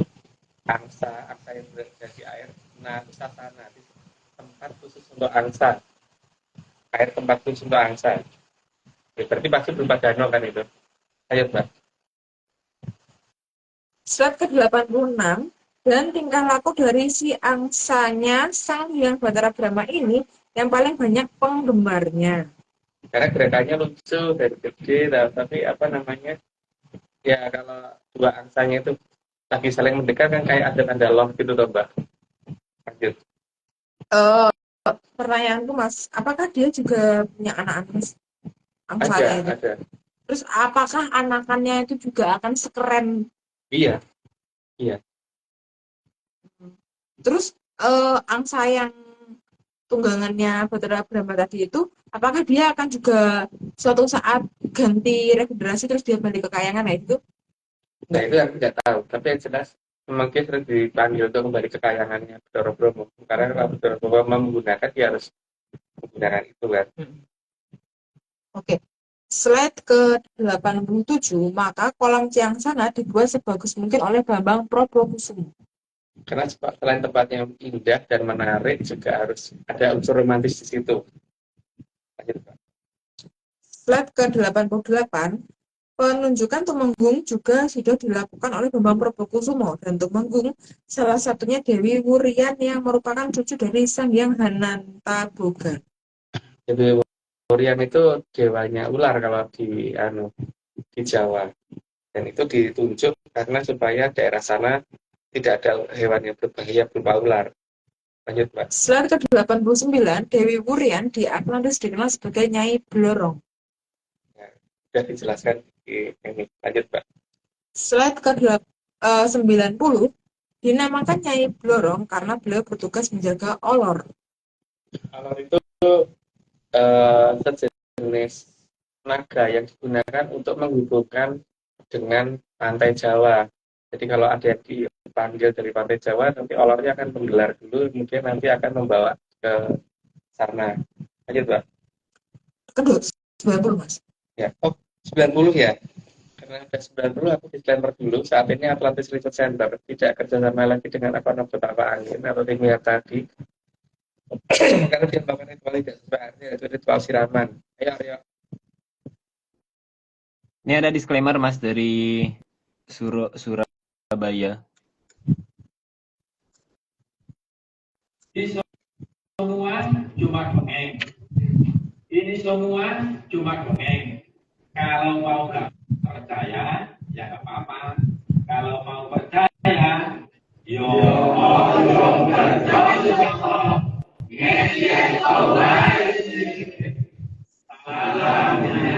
angsa yang berada di air, nah sasana tempat khusus untuk angsa. Air tempat khusus untuk angsa. Ya, berarti pasti berupa danau kan itu. Ayo, Mbak. Slide ke-86, dan tingkah laku dari si angsanya Sang Hyang Batara Brahma ini yang paling banyak penggemarnya. Karena gerakannya lucu dan gede, tapi ya kalau dua angsanya itu lagi saling mendekat kan kayak ada tanda love gitu toh, Mbak. Lanjut. Pertanyaanku, Mas, apakah dia juga punya anak-anak, Mas? Angsanya itu. Ada. Terus apakah anakannya itu juga akan sekeren? Iya. Terus angsa yang tunggangannya Batara Brahma tadi itu, apakah dia akan juga suatu saat ganti regenerasi terus dia balik ke kayangan itu? Nah itu aku nggak tahu, tapi yang jelas memang dia sering dipanggil untuk kembali ke kayangannya Bathara Brahma. Karena kalau Bathara Brahma menggunakan, dia harus menggunakan itu kan. Oke. Slide ke-87, maka kolam Ciangsana dibuat sebagus mungkin oleh Bambang Probowusumo. Karena selain tempatnya indah dan menarik, juga harus ada unsur romantis di situ. Lanjut, Pak. Slide ke-88, penunjukan Tumenggung juga sudah dilakukan oleh Bambang Probowusumo, dan Tumenggung salah satunya Dewi Wurian yang merupakan cucu dari Sang Hyang Hanantaboga. Dewi Wurian itu dewanya ular kalau di Jawa. Dan itu ditunjuk karena supaya daerah sana tidak ada hewan yang berbahaya berupa ular. Lanjut, Mbak. Slide ke-89, Dewi Wurian di Atlantis dikenal sebagai Nyai Blorong. Nah, sudah dijelaskan di ini. Lanjut, Mbak. Slide ke-90, dinamakan Nyai Blorong karena beliau bertugas menjaga olor. Alor itu sejenis naga yang digunakan untuk menghubungkan dengan pantai Jawa. Jadi kalau ada yang dipanggil dari pantai Jawa, nanti olornya akan menggelar dulu, kemudian nanti akan membawa ke sana. Lanjut, Mbak. Kedua, 90, Mas. Ya. Oh, 90 ya. Karena ada 90, aku disclaimer dulu. Saat ini Atlantis Research Center tidak kerjasama lagi dengan Aquanum Betapa Angin atau tim yang tadi. Karena dia melakukan ritual tidak sesuai artinya, yaitu ritual siraman. Ayo. Ini ada disclaimer Mas dari Surabaya. Ini semua cuma dongeng. Ini semua cuma dongeng. Kalau mau nggak percaya, ya nggak apa-apa. Kalau mau percaya, yo percaya. Yes, alright. Salamnya.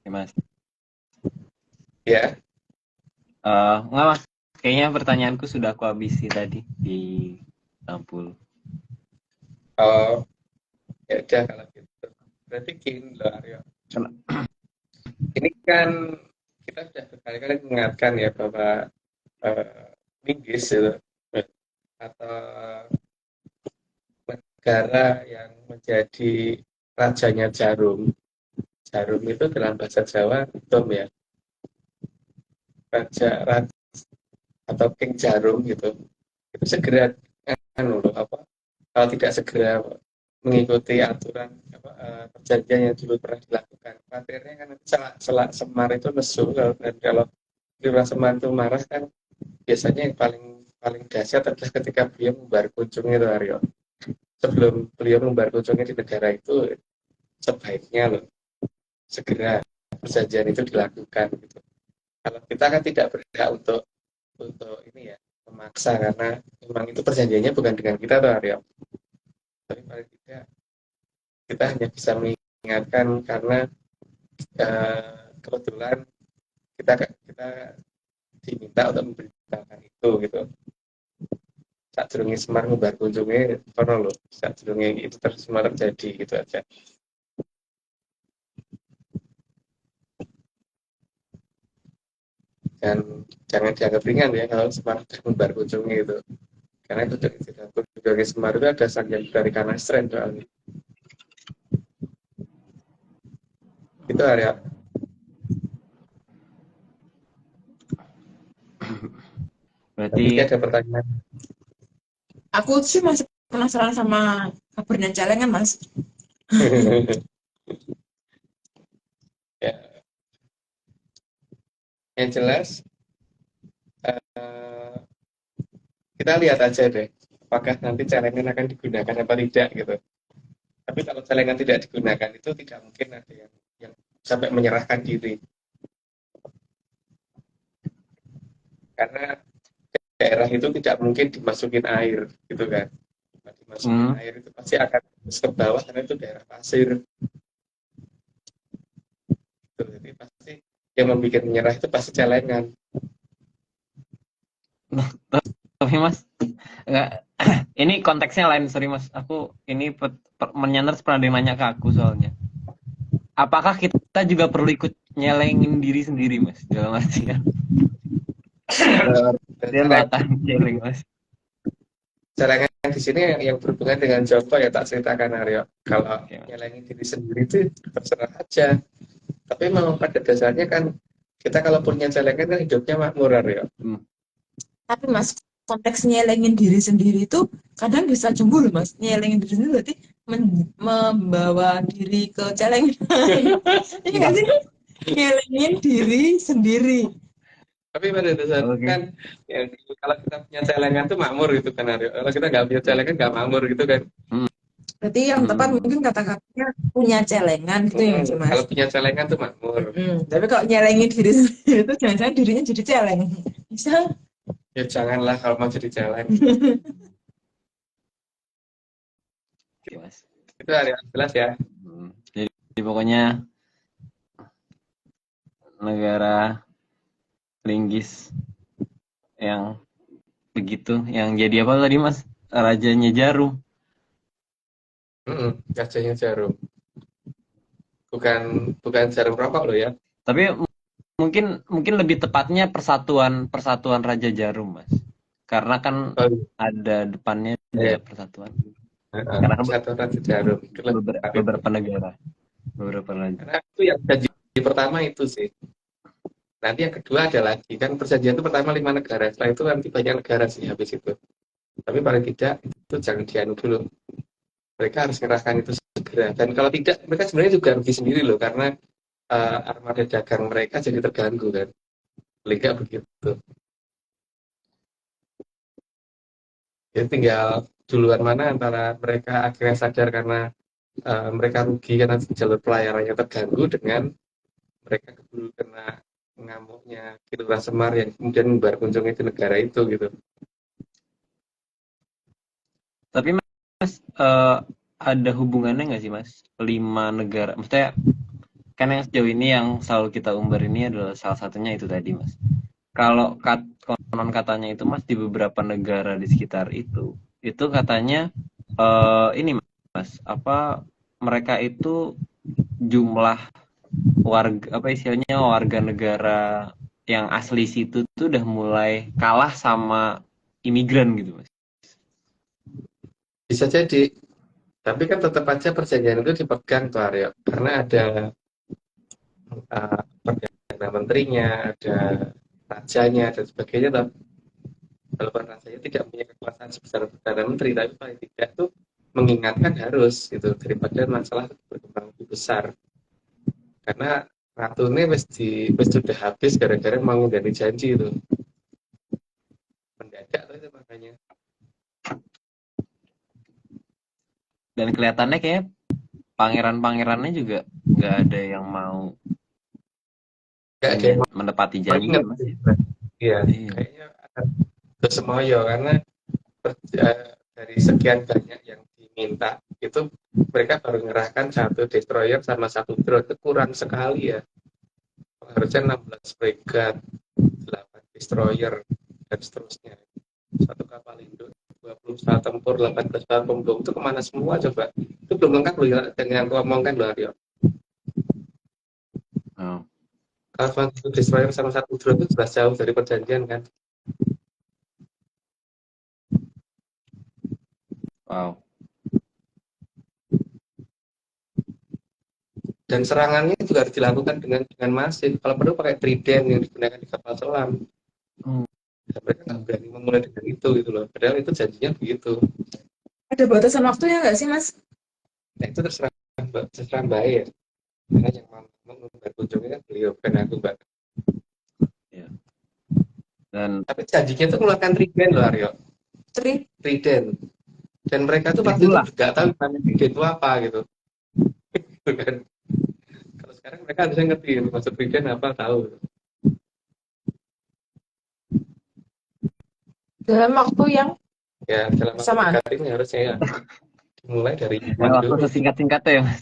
Mas. Ya. Enggak Mas, kayaknya pertanyaanku sudah aku habisi tadi di 60. Oh, ya udah kalau gitu. Berarti gini loh, Aryo. Ini kan kita sudah berkali-kali mengingatkan ya bahwa Minggis itu atau negara yang menjadi rajanya Jarum. Jarum itu dalam bahasa Jawa dom ya. Raja atau King Jarum gitu. Itu segera kalau tidak segera mengikuti aturan perjanjian yang dulu pernah dilakukan. Khawatirnya kan selak Semar itu nesu, dan kalau Lurah Semar itu marah kan biasanya yang paling dahsyat adalah ketika beliau membar kunjung itu, Aryo. Sebelum beliau membar kunjungnya di negara itu, sebaiknya loh segera perjanjian itu dilakukan gitu. Kalau kita kan tidak berhak untuk ini ya memaksa, karena memang itu perjanjiannya bukan dengan kita tuh, Aryo. Tapi paling tidak kita hanya bisa mengingatkan karena kebetulan kita diminta untuk memberitakan itu gitu. Saat jerungi Semar membar kunjungnya kono loh, saat jerungi itu semua terjadi gitu aja. Dan jangan dianggap ringan ya kalau Semar membar kunjungnya gitu. Karena itu dari Semar itu ada sang yang dari Kanastren soalnya. Itu Arya. Berarti ada pertanyaan. Aku sih masih penasaran sama kabarnya Celengan, Mas. Ya. Yang jelas kita lihat aja deh apakah nanti celengan akan digunakan apa tidak gitu. Tapi kalau celengan tidak digunakan itu tidak mungkin ada yang sampai menyerahkan diri. Karena daerah itu tidak mungkin dimasukin air gitu kan. Dimasukin air itu pasti akan ke bawah karena itu daerah pasir. Gitu. Jadi pasti yang membuat menyerah itu pasti celengan. Tapi Mas, enggak, ini konteksnya lain, sorry Mas. Aku ini menyandar pernah dia nanya ke aku soalnya. Apakah kita juga perlu ikut nyelengin diri sendiri, Mas? Dalam artian dia akan celeng, Mas. Celengan di sini yang berhubungan dengan Joko ya tak ceritakan, Aryo. Kalau nyelengin diri sendiri itu terserah aja. Tapi memang pada dasarnya kan kita kalau punya celengan kan hidupnya makmur, Aryo. Tapi Mas, konteks nyelengin diri sendiri itu kadang bisa jembul, Mas. Nyelengin diri sendiri berarti membawa diri ke celengan. Ini nggak sih? Nyelengin diri sendiri. Tapi pada dasarnya Oke. kan ya, kalau kita punya celengan tuh makmur gitu kan Aryo. Kalau kita nggak punya celengan nggak makmur gitu kan. Hmm. Berarti yang tepat Hmm. mungkin kata-katanya punya celengan gitu ya Mas Dimas. Kalau punya celengan tuh makmur. Tapi kalau nyelengin diri sendiri itu jangan-jangan dirinya jadi celeng. Bisa. Ya janganlah kalau mau jadi celeng. Oke, Mas. Itu Aryo jelas ya. Jadi pokoknya negara linggis yang begitu, yang jadi apa tadi Mas? Rajanya jarum. Gajahnya jarum. Bukan jarum rokok loh ya. Tapi mungkin lebih tepatnya persatuan Raja Jarum, Mas. Karena kan Oh, iya. ada depannya Iya. ada persatuan. Karena kan Satu raja jarum. Itu lebih tepat itu. beberapa negara. Beberapa raja. Karena itu yang janji pertama itu sih. Nanti yang kedua ada lagi kan perjanjian itu pertama 5 negara. Setelah itu nanti banyak negara sih habis itu. Tapi paling tidak itu jangan dianu dulu. Mereka harus mengerahkan itu segera. Dan kalau tidak mereka sebenarnya juga rugi sendiri loh karena armada dagang mereka jadi terganggu kan. Liga begitu. Jadi tinggal duluan mana antara mereka akhirnya sadar karena mereka rugi karena jalur pelayarannya terganggu dengan mereka keburu kena ngamuknya Kilurah Semar yang kemudian membar kunjungnya di negara itu gitu. Tapi Mas, ada hubungannya nggak sih Mas? 5 negara, maksudnya kan yang sejauh ini yang selalu kita umbar ini adalah salah satunya itu tadi Mas. Kalau konon katanya itu Mas di beberapa negara di sekitar itu katanya ini Mas, apa mereka itu jumlah warga apa istilahnya warga negara yang asli situ tuh udah mulai kalah sama imigran gitu Mas. Bisa jadi, tapi kan tetap aja perjanjian itu dipegang tuh Aryo, karena ada perdana menterinya, ada rajanya dan sebagainya. Walaupun rajanya tidak punya kekuasaan sebesar perdana menteri, tapi paling tidak tuh mengingatkan harus gitu daripada masalah berkembang lebih besar. Karena ratunya wis sudah habis gara-gara mau dari janji itu. Mendadak tuh itu makanya. Dan kelihatannya kayak pangeran-pangerannya juga nggak ada yang mau Gak ada yang menepati mau janji ingat. Mas. Iya, kayaknya ada semoyo karena dari sekian banyak yang diminta itu mereka baru mengerahkan 1 destroyer sama 1 drone, itu kurang sekali ya. Harusnya 16 fregat, 8 destroyer dan seterusnya. 1 kapal induk, 20 pesawat tempur, 18 pesawat pembom, itu kemana semua coba? Itu belum lengkap loh ya, dengan yang ngomongkan loh Aryo. Oh. Kalau 1 destroyer sama 1 drone itu jelas jauh dari perjanjian kan. Wow. Dan serangannya juga harus dilakukan dengan masif. Kalau perlu pakai trident yang digunakan di kapal selam. Dan mereka nggak berani memulai dengan itu gitu loh. Padahal itu janjinya begitu. Ada batasan waktunya nggak sih Mas? Nah itu terserah Mbak ya. Karena yang mau berkunjungnya kan beliau, bukan aku Mbak. Ya. Dan tapi janjinya itu mengeluarkan trident loh Aryo. Trident. Dan mereka tuh waktu itu nggak tahu namanya trident itu apa gitu. Gitu kan. Kalau sekarang mereka harusnya ngerti maksud trident apa tahu. Dalam waktu yang Ya dalam waktu dekat ini harusnya ya. Dimulai dari waktu sesingkat-singkatnya ya Mas.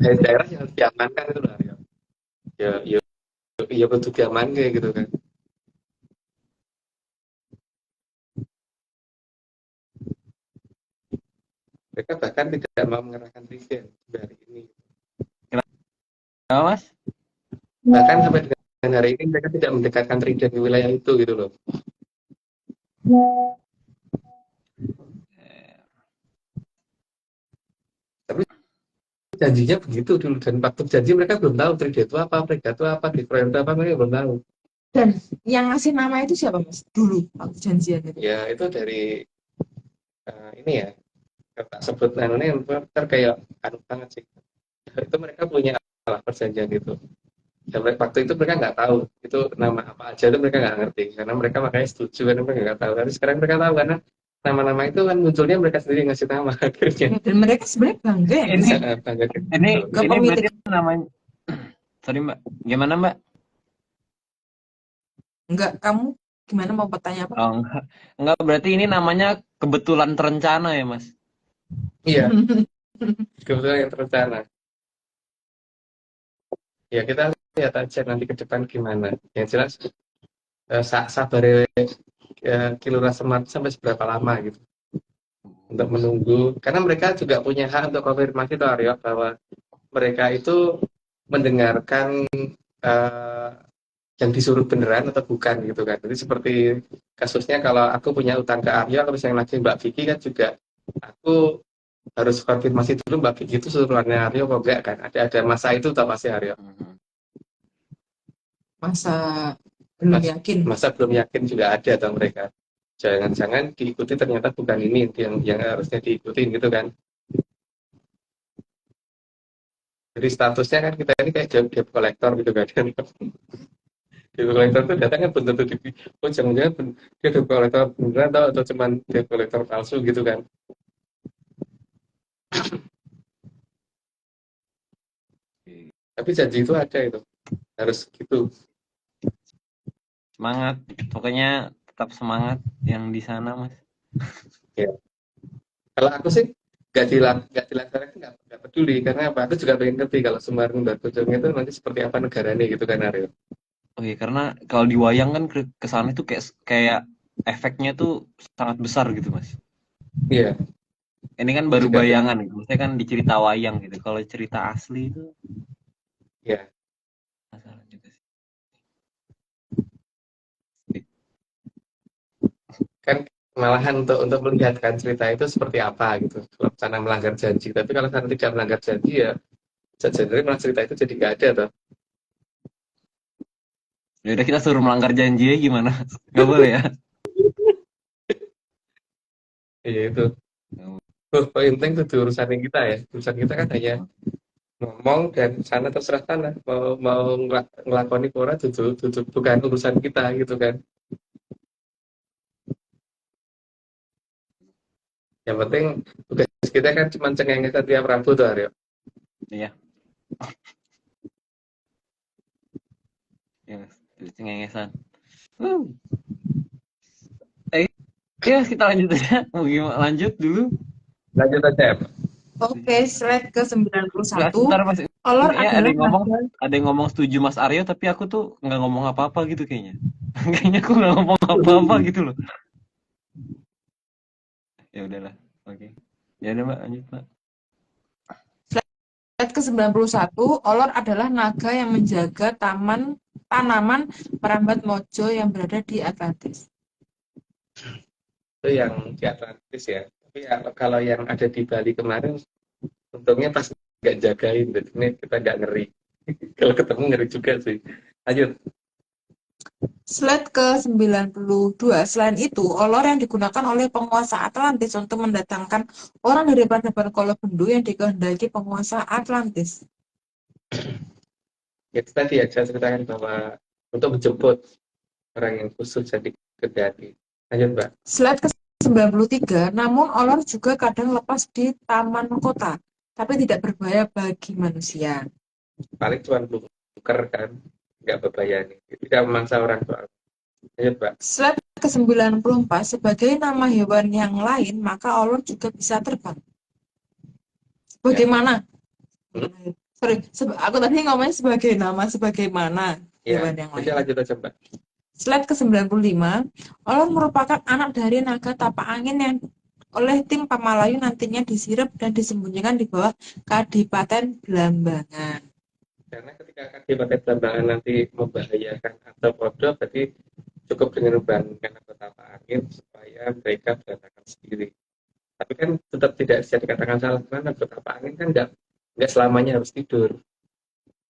Daerah yang harus diamankan itu loh Aryo. Ya bentuk diaman kayak gitu kan. Mereka bahkan tidak mau mengerahkan trident hari ini. Kenapa Mas? Bahkan sampai dengan hari ini mereka tidak mendekatkan trident di wilayah itu gitu loh. Tapi janjinya begitu dulu, dan waktu janji mereka belum tahu trident itu apa, fregat itu apa, destroyer itu apa, mereka belum tahu. Dan yang ngasih nama itu siapa Mas? Dulu waktu janjian itu. Ya itu dari ini ya, tak sebut namanya kayak anu banget sih. Itu mereka punya masalah perjanjian itu. Dan waktu itu mereka nggak tahu itu nama apa aja, itu mereka nggak ngerti karena mereka makanya setuju karena mereka nggak tahu. Tapi sekarang mereka tahu karena nama-nama itu kan munculnya mereka sendiri ngasih nama akhirnya. Dan mereka sebenarnya bangga ya, Mas. Ini Bangga ini gitu. ini berarti Kepemilikan. namanya, sorry Mbak, gimana Mbak? Enggak, kamu gimana mau bertanya apa? Oh, enggak berarti ini namanya kebetulan terencana ya Mas? Iya, kebetulan yang terencana. Ya kita lihat aja nanti ke depan gimana. Yang jelas sabar Kilura Semar sampai seberapa lama gitu untuk menunggu, karena mereka juga punya hak untuk konfirmasi tuh Aryo, bahwa mereka itu mendengarkan yang disuruh beneran atau bukan gitu kan. Jadi seperti kasusnya kalau aku punya utang ke Aryo, kalau misalnya lagi Mbak Vicky kan juga aku harus konfirmasi dulu Mbak Vicky itu suruhannya Aryo kok enggak kan. Ada masa itu tak pasti Aryo. Masa belum yakin. Masa belum yakin juga ada atau mereka. Jangan-jangan diikuti ternyata bukan ini yang harusnya diikuti gitu kan. Jadi statusnya kan kita ini kayak debt collector gitu kan. Debt collector itu datang kan belum tentu oh jangan-jangan dia debt collector beneran atau cuman debt collector palsu gitu kan. Tapi janji itu ada itu. Harus gitu. Semangat, pokoknya tetap semangat yang di sana Mas. Ya. Kalau aku sih nggak dilaksanakan nggak peduli karena apa? Aku juga pengen ngerti kalau Semarang dan Bojong itu nanti seperti apa negaranya gitu kan Aryo. Oh iya, karena kalau di wayang kan ke sana itu kayak efeknya tuh sangat besar gitu Mas. Iya. Ini kan baru Juga bayangan gitu. Maksudnya kan di cerita wayang gitu. Kalau cerita asli itu ya. masalah juga sih. Kan malahan untuk melihatkan cerita itu seperti apa gitu kalau sana melanggar janji, tapi kalau sana tidak melanggar janji ya jadi malah cerita itu jadi nggak ada toh. Ya udah kita suruh melanggar janji ya gimana? Nggak boleh ya? Iya itu yang penting itu urusan kita ya, urusan kita kan hanya ngomong dan sana terserah sana mau ngelakoni pora tutup bukan urusan kita gitu kan. Yang penting tugas kita kan cuma cengengesan tiap Rabu tuh Aryo. Iya. Ya, cengengesan. Ya kita lanjut aja. Mau gimana? Lanjut dulu. Lanjut aja ya. Oke, slide ke 91. Sebentar Mas. Olor Ya, adalah ada yang ngomong setuju Mas Aryo, tapi aku tuh nggak ngomong apa-apa gitu kayaknya. Kayaknya aku nggak ngomong apa-apa gitu loh. Ya udahlah. Oke. Ya udah Mbak, lanjut Mbak. Slide ke 91. Olor adalah naga yang menjaga tanaman merambat mojo yang berada di Atlantis. Itu yang di Atlantis ya. Tapi ya, kalau yang ada di Bali kemarin untungnya pas nggak jagain, jadi ini kita nggak ngeri. Kalau ketemu ngeri juga sih. Lanjut. Slide ke 92. Selain itu, olor yang digunakan oleh penguasa Atlantis untuk mendatangkan orang dari peradaban Kolobendu yang dikehendaki penguasa Atlantis. Ya tadi ya saya ceritakan bahwa untuk menjemput orang yang khusus jadi kendali. Lanjut Mbak. Slide ke 93. Namun olor juga kadang lepas di taman kota, tapi tidak berbahaya bagi manusia. Paling cuma buker kan, nggak berbahaya nih. Tidak memangsa orang soal. Lanjut Mbak. Slide ke 94. Sebagai nama hewan yang lain, maka olor juga bisa terbang. Bagaimana? Sorry, aku tadi ngomongnya sebagai nama, sebagaimana hewan yang lain. Lanjut aja Mbak. Slide ke 95. Olor merupakan anak dari naga tapak angin yang oleh tim Pamalayu nantinya disirep dan disembunyikan di bawah Kadipaten Blambangan. Karena ketika Kadipaten Blambangan nanti membahayakan atau bodoh, berarti cukup dengan membangunkan atau tapak angin supaya mereka berantakan sendiri. Tapi kan tetap tidak bisa dikatakan salah, karena tapak angin kan nggak selamanya harus tidur.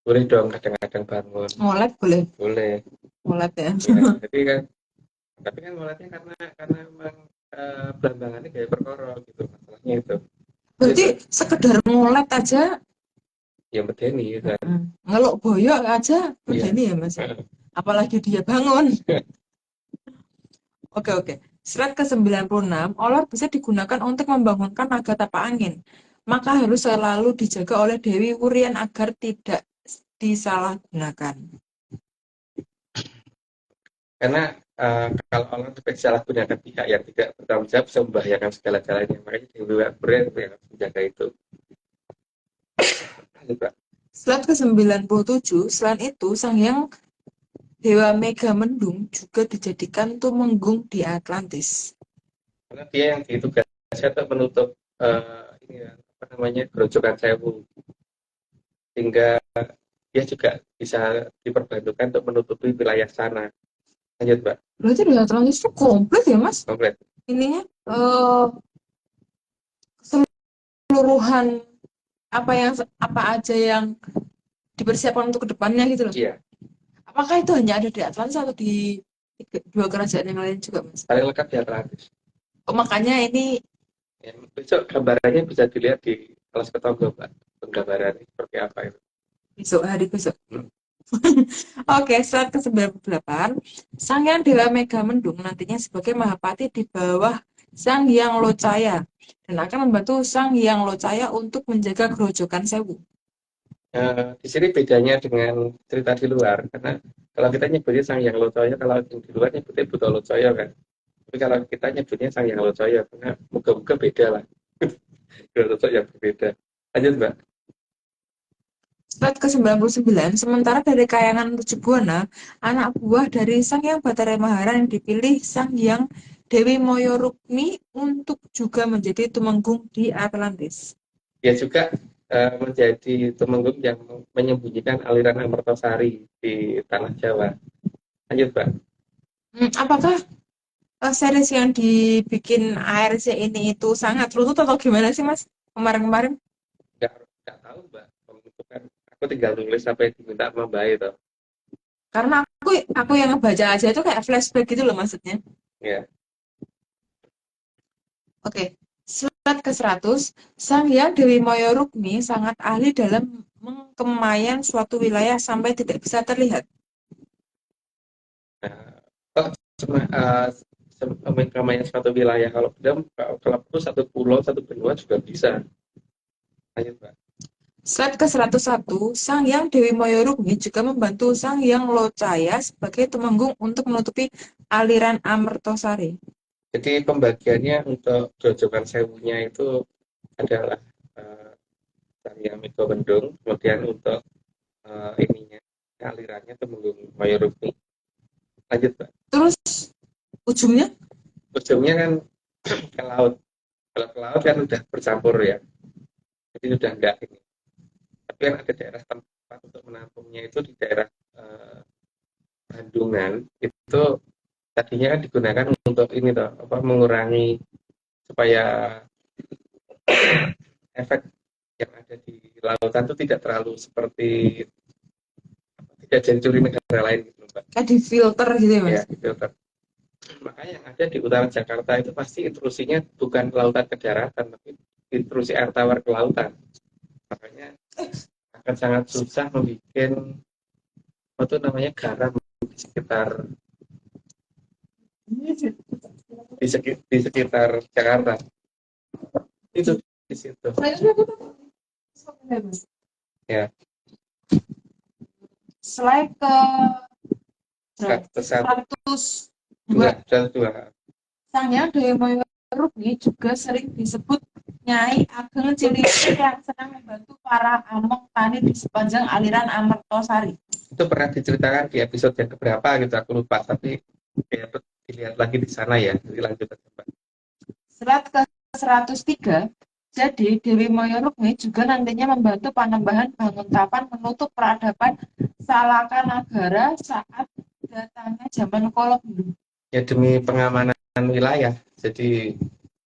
Boleh dong kadang-kadang bangun. Ngolet boleh? Boleh. Ngolet ya. Tapi kan ngoletnya karena memang Blambangannya gaya perkara gitu, masalahnya itu. Berarti sekedar ngolet aja ya medeni kan. Ngeluk boyok aja Iya. medeni ya Mas. Apalagi dia bangun. Oke. Slide ke-96, olor bisa digunakan untuk membangunkan naga tapak angin. Maka harus selalu dijaga oleh Dewi Wurian agar tidak disalahgunakan. Karena kalau Allah disalahgunakan pihak yang tidak bertanggung jawab bisa membahayakan segala-galanya. Makanya Dewi Wurian yang harus menjaga itu. Slide ke-97, selain itu Sang Hyang Dewa Megamendung juga dijadikan tumenggung di Atlantis. Karena dia yang ditugaskan untuk menutup Grojogan Sewu, sehingga dia juga bisa diperbantukan untuk menutupi wilayah sana. Lanjut, Mbak. Berarti di Atlantis itu komplit ya Mas? Komplit. Ininya keseluruhan apa aja yang dipersiapkan untuk kedepannya gitu loh. Iya. Apakah itu hanya ada di Atlantis atau di dua kerajaan yang lain juga Mas? Paling lengkap di Atlantis. Oh, makanya ini Ya, besok gambarannya bisa dilihat di kelas ketonggo, Mbak. Penggambarannya seperti apa itu. hari besok. Oke, slide ke-98. Sang Hyang Dewa Megamendung nantinya sebagai Mahapati di bawah Sang Hyang Locaya dan akan membantu Sang Hyang Locaya untuk menjaga Grojogan Sewu. Di sini bedanya dengan cerita di luar, karena kalau kita nyebutnya Sang Hyang Locaya, kalau di luar nyebutnya Buto Locaya kan. Tapi kalau kita nyebutnya Sang Hyang Locaya, karena moga-moga beda lah. Sosok yang berbeda. Lanjut, Mbak. Slide ke-99, sementara dari kayangan Tujubuana, anak buah dari Sang Hyang Batara Mahara yang dipilih Sang Hyang Dewi Moyorukmi untuk juga menjadi tumenggung di Atlantis. Dia juga menjadi tumenggung yang menyembunyikan aliran Amertasari di tanah Jawa. Lanjut, Mbak. Apakah series yang dibikin ARC ini itu sangat lutut atau gimana sih Mas kemarin-kemarin? Nggak tahu, Mbak. Pembentukan aku tinggal nulis apa yang diminta sama Mbak itu. Karena aku yang ngebaca aja itu kayak flashback gitu loh maksudnya. Iya. Oke. Slide ke-100, Sang Hyang Dewi Moyorukmi sangat ahli dalam mengkemayan suatu wilayah sampai tidak bisa terlihat. Mengkemayan suatu wilayah, kalau satu pulau, satu benua juga bisa. Lanjut, Mbak. Slide ke-101, Sang Hyang Dewi Moyorukmi juga membantu Sang Hyang Locaya sebagai tumenggung untuk menutupi aliran Amertasari. Jadi pembagiannya untuk Grojogan Sewunya itu adalah Sang Hyang Megamendung, kemudian untuk alirannya Tumenggung Moyorukmi. Lanjut, Pak. Terus ujungnya kan ke laut. Kalau ke laut kan udah bercampur ya. Jadi sudah enggak ini. Tapi kan ada daerah tempat untuk menampungnya itu di daerah Bandungan itu tadinya kan digunakan untuk ini mengurangi supaya efek yang ada di lautan itu tidak terlalu seperti tidak jadi curi negara lain gitu, Mbak. kayak di filter gitu ya Mas? Ya, di filter. Makanya yang ada di utara Jakarta itu pasti intrusinya bukan lautan ke daratan, tapi intrusi air tawar ke lautan. Makanya akan sangat susah membuat garam di sekitar Jakarta. Itu di situ. Ya. Slide ke 102. Sang Hyang Dewi Moyorukmi juga sering disebut Nyai Ageng Cililitan yang senang membantu para among tani di sepanjang aliran Amertasari. Itu pernah diceritakan di episode yang keberapa gitu, aku lupa, tapi dilihat lagi di sana ya. Jadi lanjut aja, Mbak. Slide ke 103. Jadi Dewi Moyorukmi juga nantinya membantu Panembahan Banguntapan menutup peradaban Salakanagara saat datangnya zaman Kolobelu. Ya demi pengamanan wilayah, jadi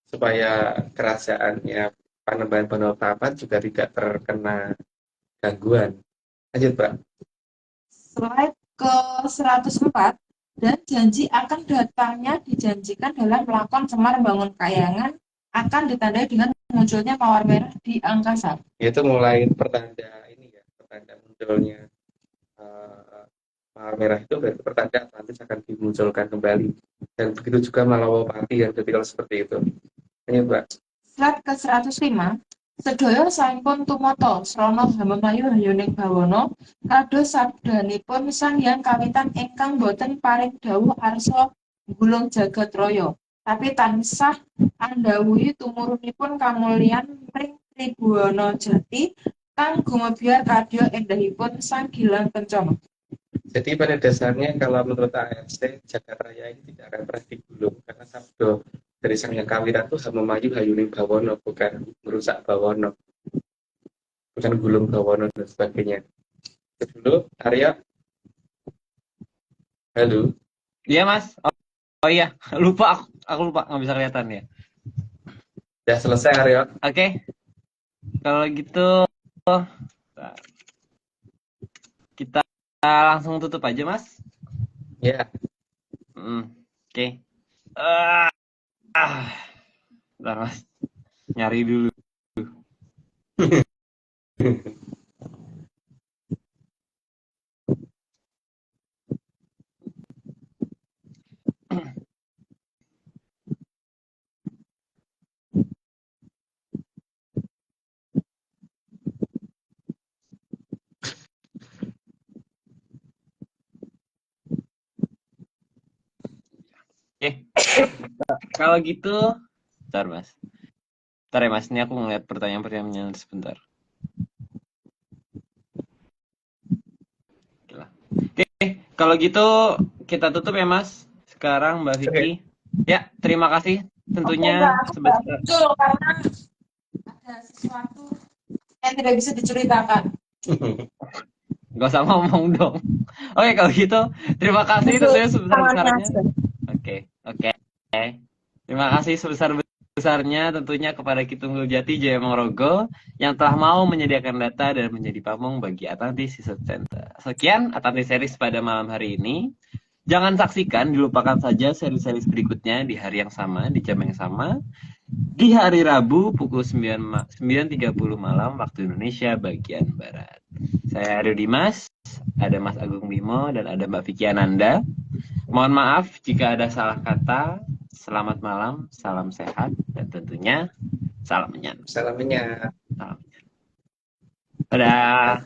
supaya kerajaannya Panembahan Banguntapan juga tidak terkena gangguan. Lanjut, Pak. Slide ke 104. Dan janji akan datangnya dijanjikan dalam lakon Semar Bangun Kayangan akan ditandai dengan munculnya mawar merah di angkasa. Itu mulai pertanda ini ya, munculnya Mahal Merah itu berarti pertanda Atlantis akan dimunculkan kembali. Dan begitu juga Malawapati dan ketika seperti itu. Ini Mbak. Slide ke-105. Sedaya sampun tumata srana Hamemayu Hayuning Bawana kados sabdanipun Sang Hyang Kawitan ingkang boten paring dawuh arsa gulung jagat raya, tapi tansah andhawuhi tumurunipun kamulyan ring Tribhuwana Jati kang gumebyar kadya endahipun Sang Gilang Kencana. Jadi pada dasarnya kalau menurut AFC Jagat Raya ini tidak akan pernah digulung karena sabdo dari Sang Hyang Kawitan itu Hamemayu Hayuning Bawana, bukan merusak Bawana, bukan gulung Bawana dan sebagainya. Itu dulu, Arya. Halo. Iya mas. Oh iya, lupa aku lupa nggak bisa kelihatan ya. Sudah selesai Arya. Oke, kalau gitu kita langsung tutup aja mas. Ya. Oke. Bentar mas, nyari dulu. Oke. Kalau gitu, bentar mas. Bentar ya mas, ini aku ngeliat pertanyaan-pertanyaannya sebentar. Oke, kalau gitu kita tutup ya mas. Sekarang Mbak Vicky. Ya, terima kasih tentunya sebesar. Betul, karena ada sesuatu yang tidak bisa diceritakan. Gak usah ngomong dong. Oke, kalau gitu terima kasih tentunya sebesar-besarnya. Oke. Terima kasih sebesar-besarnya tentunya kepada Kitunggul Jati Jaya Morogo yang telah mau menyediakan data dan menjadi pamong bagi Atlantis Research Center. Sekian Atlantis Series pada malam hari ini. Jangan saksikan, dilupakan saja seri-seri berikutnya di hari yang sama, di jam yang sama. Di hari Rabu pukul 9.30 malam waktu Indonesia bagian Barat. Saya Aryo Dimas, ada Mas Agung Bimo, dan ada Mbak Vicky Ananda. Mohon maaf jika ada salah kata. Selamat malam, salam sehat, dan tentunya salam menyatu. Salam menyatu. Dadah.